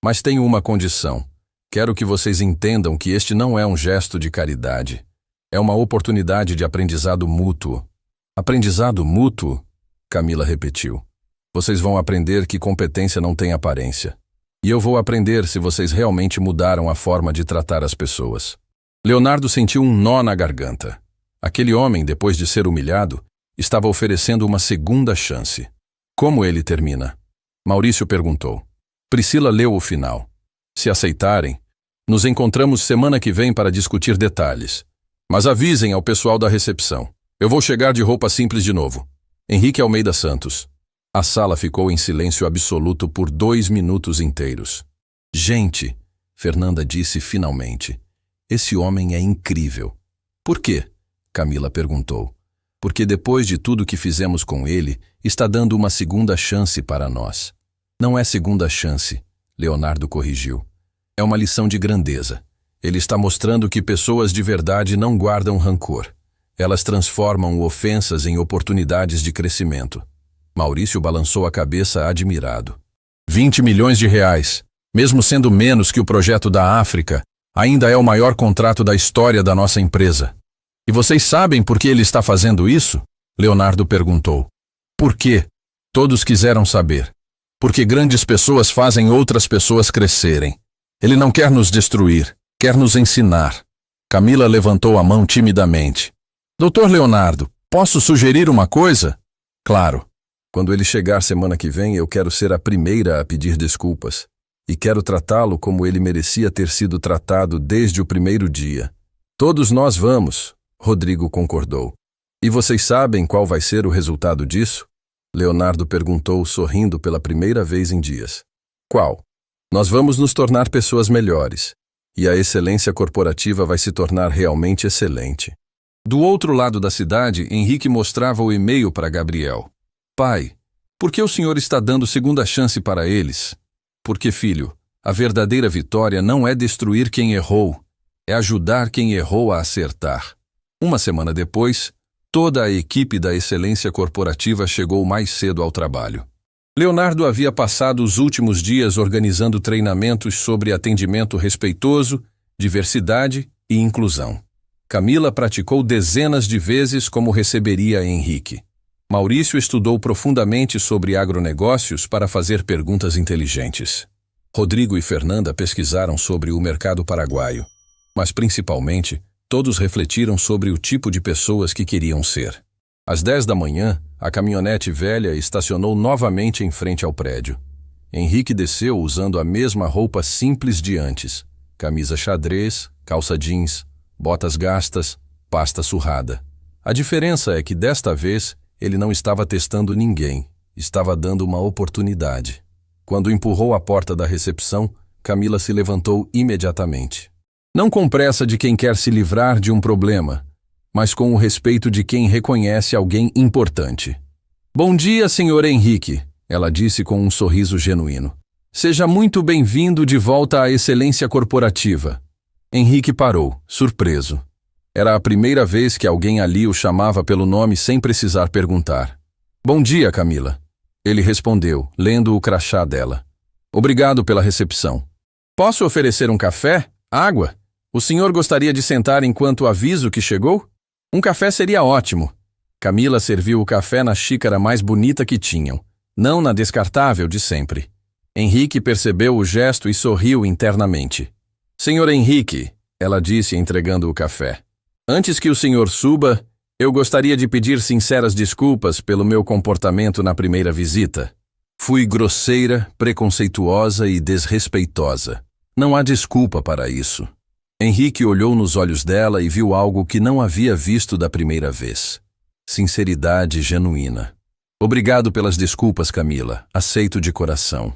Mas tenho uma condição. Quero que vocês entendam que este não é um gesto de caridade. É uma oportunidade de aprendizado mútuo. Aprendizado mútuo? Camila repetiu. Vocês vão aprender que competência não tem aparência. E eu vou aprender se vocês realmente mudaram a forma de tratar as pessoas. Leonardo sentiu um nó na garganta. Aquele homem, depois de ser humilhado, estava oferecendo uma segunda chance. Como ele termina? Maurício perguntou. Priscila leu o final. Se aceitarem, nos encontramos semana que vem para discutir detalhes. Mas avisem ao pessoal da recepção. Eu vou chegar de roupa simples de novo. Henrique Almeida Santos. A sala ficou em silêncio absoluto por 2 minutos inteiros. Gente, Fernanda disse finalmente. Esse homem é incrível. Por quê? Camila perguntou. Porque depois de tudo que fizemos com ele, está dando uma segunda chance para nós. Não é segunda chance, Leonardo corrigiu. É uma lição de grandeza. Ele está mostrando que pessoas de verdade não guardam rancor. Elas transformam ofensas em oportunidades de crescimento. Maurício balançou a cabeça admirado. 20 milhões de reais, mesmo sendo menos que o projeto da África, ainda é o maior contrato da história da nossa empresa. E vocês sabem por que ele está fazendo isso? Leonardo perguntou. Por quê? Todos quiseram saber. Porque grandes pessoas fazem outras pessoas crescerem. Ele não quer nos destruir, quer nos ensinar. Camila levantou a mão timidamente. Doutor Leonardo, posso sugerir uma coisa? Claro. Quando ele chegar semana que vem, eu quero ser a primeira a pedir desculpas. E quero tratá-lo como ele merecia ter sido tratado desde o primeiro dia. Todos nós vamos, Rodrigo concordou. E vocês sabem qual vai ser o resultado disso? Leonardo perguntou, sorrindo pela primeira vez em dias. Qual? Nós vamos nos tornar pessoas melhores. E a excelência corporativa vai se tornar realmente excelente. Do outro lado da cidade, Henrique mostrava o e-mail para Gabriel. Pai, por que o senhor está dando segunda chance para eles? Porque, filho, a verdadeira vitória não é destruir quem errou, é ajudar quem errou a acertar. Uma semana depois, toda a equipe da Excelência Corporativa chegou mais cedo ao trabalho. Leonardo havia passado os últimos dias organizando treinamentos sobre atendimento respeitoso, diversidade e inclusão. Camila praticou dezenas de vezes como receberia Henrique. Maurício estudou profundamente sobre agronegócios para fazer perguntas inteligentes. Rodrigo e Fernanda pesquisaram sobre o mercado paraguaio. Mas, principalmente, todos refletiram sobre o tipo de pessoas que queriam ser. Às 10 da manhã, a caminhonete velha estacionou novamente em frente ao prédio. Henrique desceu usando a mesma roupa simples de antes. Camisa xadrez, calça jeans, botas gastas, pasta surrada. A diferença é que, desta vez, ele não estava testando ninguém, estava dando uma oportunidade. Quando empurrou a porta da recepção, Camila se levantou imediatamente. Não com pressa de quem quer se livrar de um problema, mas com o respeito de quem reconhece alguém importante. Bom dia, Sr. Henrique, ela disse com um sorriso genuíno. Seja muito bem-vindo de volta à excelência corporativa. Henrique parou, surpreso. Era a primeira vez que alguém ali o chamava pelo nome sem precisar perguntar. Bom dia, Camila. Ele respondeu, lendo o crachá dela. Obrigado pela recepção. Posso oferecer um café? Água? O senhor gostaria de sentar enquanto aviso que chegou? Um café seria ótimo. Camila serviu o café na xícara mais bonita que tinham, não na descartável de sempre. Henrique percebeu o gesto e sorriu internamente. Senhor Henrique, ela disse entregando o café. Antes que o senhor suba, eu gostaria de pedir sinceras desculpas pelo meu comportamento na primeira visita. Fui grosseira, preconceituosa e desrespeitosa. Não há desculpa para isso. Henrique olhou nos olhos dela e viu algo que não havia visto da primeira vez. Sinceridade genuína. Obrigado pelas desculpas, Camila. Aceito de coração.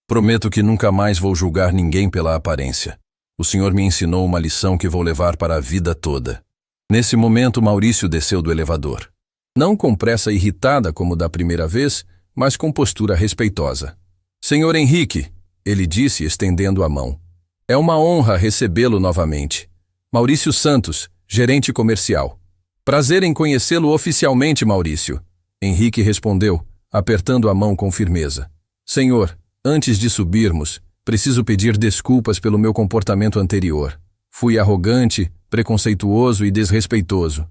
Prometo que nunca mais vou julgar ninguém pela aparência. O senhor me ensinou uma lição que vou levar para a vida toda. Nesse momento, Maurício desceu do elevador. Não com pressa irritada como da primeira vez, mas com postura respeitosa. Senhor Henrique, ele disse estendendo a mão. É uma honra recebê-lo novamente. Maurício Santos, gerente comercial. Prazer em conhecê-lo oficialmente, Maurício. Henrique respondeu, apertando a mão com firmeza. Senhor, antes de subirmos, preciso pedir desculpas pelo meu comportamento anterior. Fui arrogante, preconceituoso e desrespeitoso.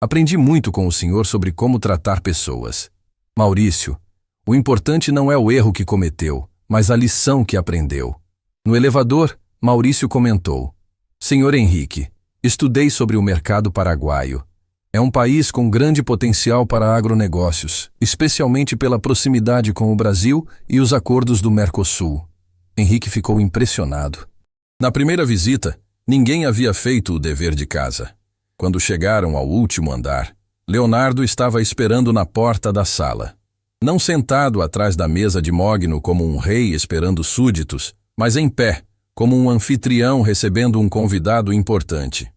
Aprendi muito com o senhor sobre como tratar pessoas. Maurício, o importante não é o erro que cometeu, mas a lição que aprendeu. No elevador, Maurício comentou. Senhor Henrique, estudei sobre o mercado paraguaio. É um país com grande potencial para agronegócios, especialmente pela proximidade com o Brasil e os acordos do Mercosul. Henrique ficou impressionado. Na primeira visita, ninguém havia feito o dever de casa. Quando chegaram ao último andar, Leonardo estava esperando na porta da sala. Não sentado atrás da mesa de mogno como um rei esperando súditos, mas em pé, como um anfitrião recebendo um convidado importante.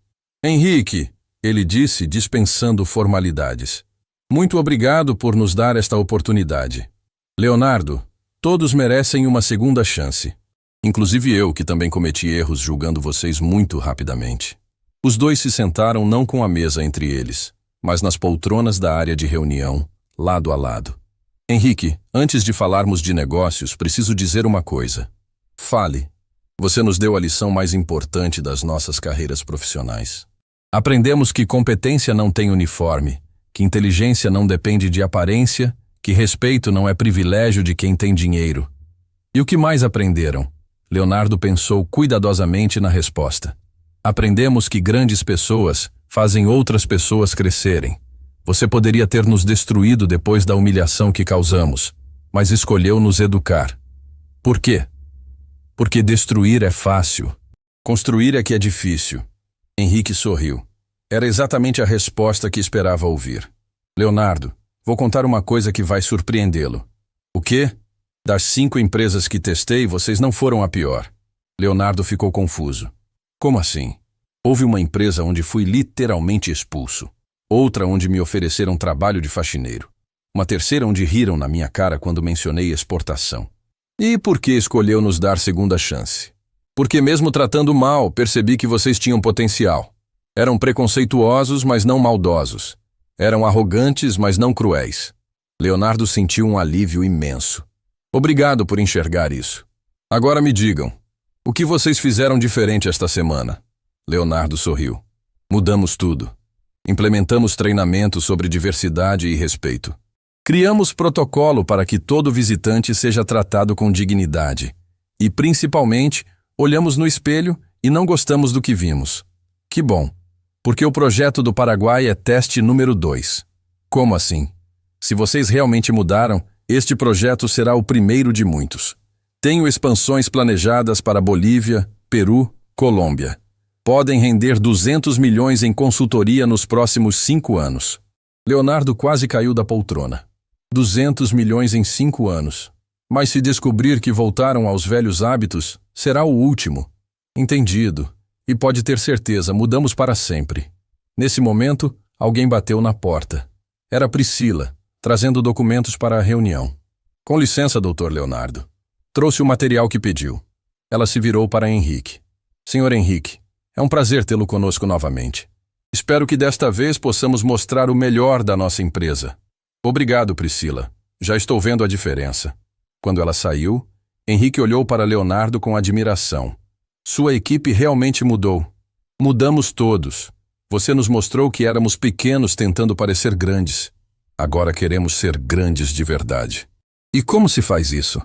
Henrique, ele disse, dispensando formalidades. Muito obrigado por nos dar esta oportunidade. Leonardo, todos merecem uma segunda chance. Inclusive eu, que também cometi erros julgando vocês muito rapidamente. Os dois se sentaram não com a mesa entre eles, mas nas poltronas da área de reunião, lado a lado. Henrique, antes de falarmos de negócios, preciso dizer uma coisa. Fale. Você nos deu a lição mais importante das nossas carreiras profissionais. Aprendemos que competência não tem uniforme, que inteligência não depende de aparência, que respeito não é privilégio de quem tem dinheiro. E o que mais aprenderam? Leonardo pensou cuidadosamente na resposta. Aprendemos que grandes pessoas fazem outras pessoas crescerem. Você poderia ter nos destruído depois da humilhação que causamos, mas escolheu nos educar. Por quê? Porque destruir é fácil. Construir é que é difícil. Henrique sorriu. Era exatamente a resposta que esperava ouvir. Leonardo, vou contar uma coisa que vai surpreendê-lo. O quê? Das 5 empresas que testei, vocês não foram a pior. Leonardo ficou confuso. Como assim? Houve uma empresa onde fui literalmente expulso. Outra onde me ofereceram trabalho de faxineiro. Uma terceira onde riram na minha cara quando mencionei exportação. E por que escolheu nos dar segunda chance? Porque mesmo tratando mal, percebi que vocês tinham potencial. Eram preconceituosos, mas não maldosos. Eram arrogantes, mas não cruéis. Leonardo sentiu um alívio imenso. Obrigado por enxergar isso. Agora me digam, o que vocês fizeram diferente esta semana? Leonardo sorriu. Mudamos tudo. Implementamos treinamento sobre diversidade e respeito. Criamos protocolo para que todo visitante seja tratado com dignidade. E, principalmente, olhamos no espelho e não gostamos do que vimos. Que bom, porque o projeto do Paraguai é teste número 2. Como assim? Se vocês realmente mudaram, este projeto será o primeiro de muitos. Tenho expansões planejadas para Bolívia, Peru, Colômbia. Podem render 200 milhões em consultoria nos próximos 5 anos. Leonardo quase caiu da poltrona. 200 milhões em 5 anos. Mas se descobrir que voltaram aos velhos hábitos, será o último. Entendido. E pode ter certeza, mudamos para sempre. Nesse momento, alguém bateu na porta. Era Priscila, trazendo documentos para a reunião. Com licença, Dr. Leonardo. Trouxe o material que pediu. Ela se virou para Henrique. Senhor Henrique, é um prazer tê-lo conosco novamente. Espero que desta vez possamos mostrar o melhor da nossa empresa. Obrigado, Priscila. Já estou vendo a diferença. Quando ela saiu, Henrique olhou para Leonardo com admiração. Sua equipe realmente mudou. Mudamos todos. Você nos mostrou que éramos pequenos tentando parecer grandes. Agora queremos ser grandes de verdade. E como se faz isso?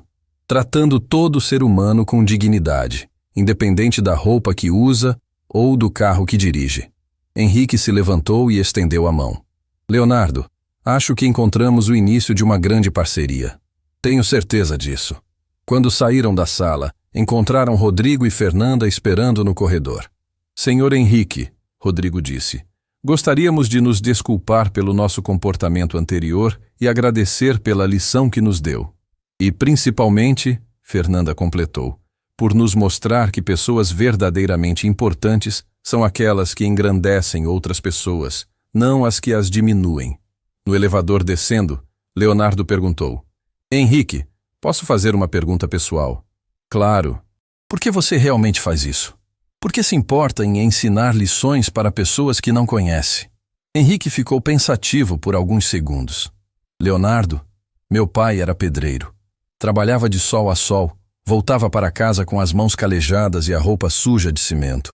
Tratando todo ser humano com dignidade, independente da roupa que usa ou do carro que dirige. Henrique se levantou e estendeu a mão. Leonardo, acho que encontramos o início de uma grande parceria. Tenho certeza disso. Quando saíram da sala, encontraram Rodrigo e Fernanda esperando no corredor. Senhor Henrique, Rodrigo disse, gostaríamos de nos desculpar pelo nosso comportamento anterior e agradecer pela lição que nos deu. E, principalmente, Fernanda completou, por nos mostrar que pessoas verdadeiramente importantes são aquelas que engrandecem outras pessoas, não as que as diminuem. No elevador descendo, Leonardo perguntou, Henrique, posso fazer uma pergunta pessoal? Claro. Por que você realmente faz isso? Por que se importa em ensinar lições para pessoas que não conhece? Henrique ficou pensativo por alguns segundos. Leonardo, meu pai era pedreiro. Trabalhava de sol a sol, voltava para casa com as mãos calejadas e a roupa suja de cimento.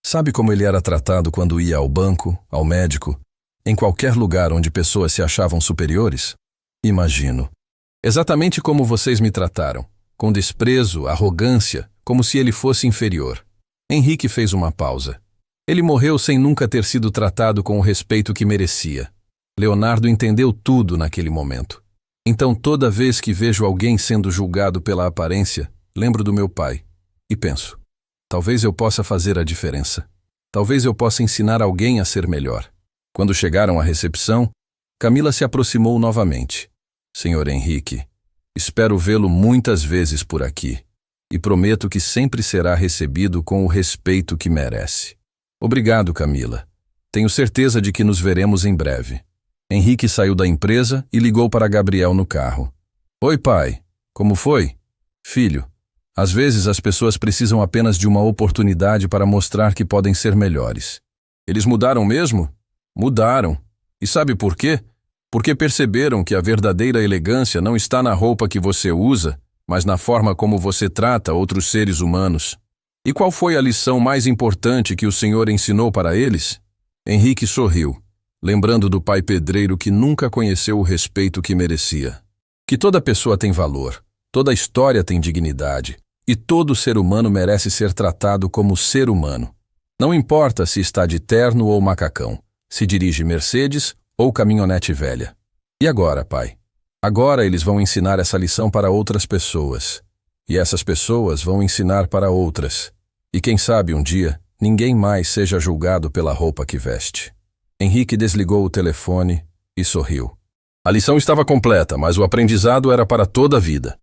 Sabe como ele era tratado quando ia ao banco, ao médico, em qualquer lugar onde pessoas se achavam superiores? Imagino. Exatamente como vocês me trataram, com desprezo, arrogância, como se ele fosse inferior. Henrique fez uma pausa. Ele morreu sem nunca ter sido tratado com o respeito que merecia. Leonardo entendeu tudo naquele momento. Então, toda vez que vejo alguém sendo julgado pela aparência, lembro do meu pai e penso, talvez eu possa fazer a diferença. Talvez eu possa ensinar alguém a ser melhor. Quando chegaram à recepção, Camila se aproximou novamente. Senhor Henrique, espero vê-lo muitas vezes por aqui e prometo que sempre será recebido com o respeito que merece. Obrigado, Camila. Tenho certeza de que nos veremos em breve. Henrique saiu da empresa e ligou para Gabriel no carro. Oi, pai. Como foi? Filho, às vezes as pessoas precisam apenas de uma oportunidade para mostrar que podem ser melhores. Eles mudaram mesmo? Mudaram. E sabe por quê? Porque perceberam que a verdadeira elegância não está na roupa que você usa, mas na forma como você trata outros seres humanos. E qual foi a lição mais importante que o Senhor ensinou para eles? Henrique sorriu, lembrando do pai pedreiro que nunca conheceu o respeito que merecia. Que toda pessoa tem valor, toda história tem dignidade, e todo ser humano merece ser tratado como ser humano. Não importa se está de terno ou macacão, se dirige Mercedes ou caminhonete velha. E agora, pai? Agora eles vão ensinar essa lição para outras pessoas. E essas pessoas vão ensinar para outras. E quem sabe um dia, ninguém mais seja julgado pela roupa que veste. Henrique desligou o telefone e sorriu. A lição estava completa, mas o aprendizado era para toda a vida.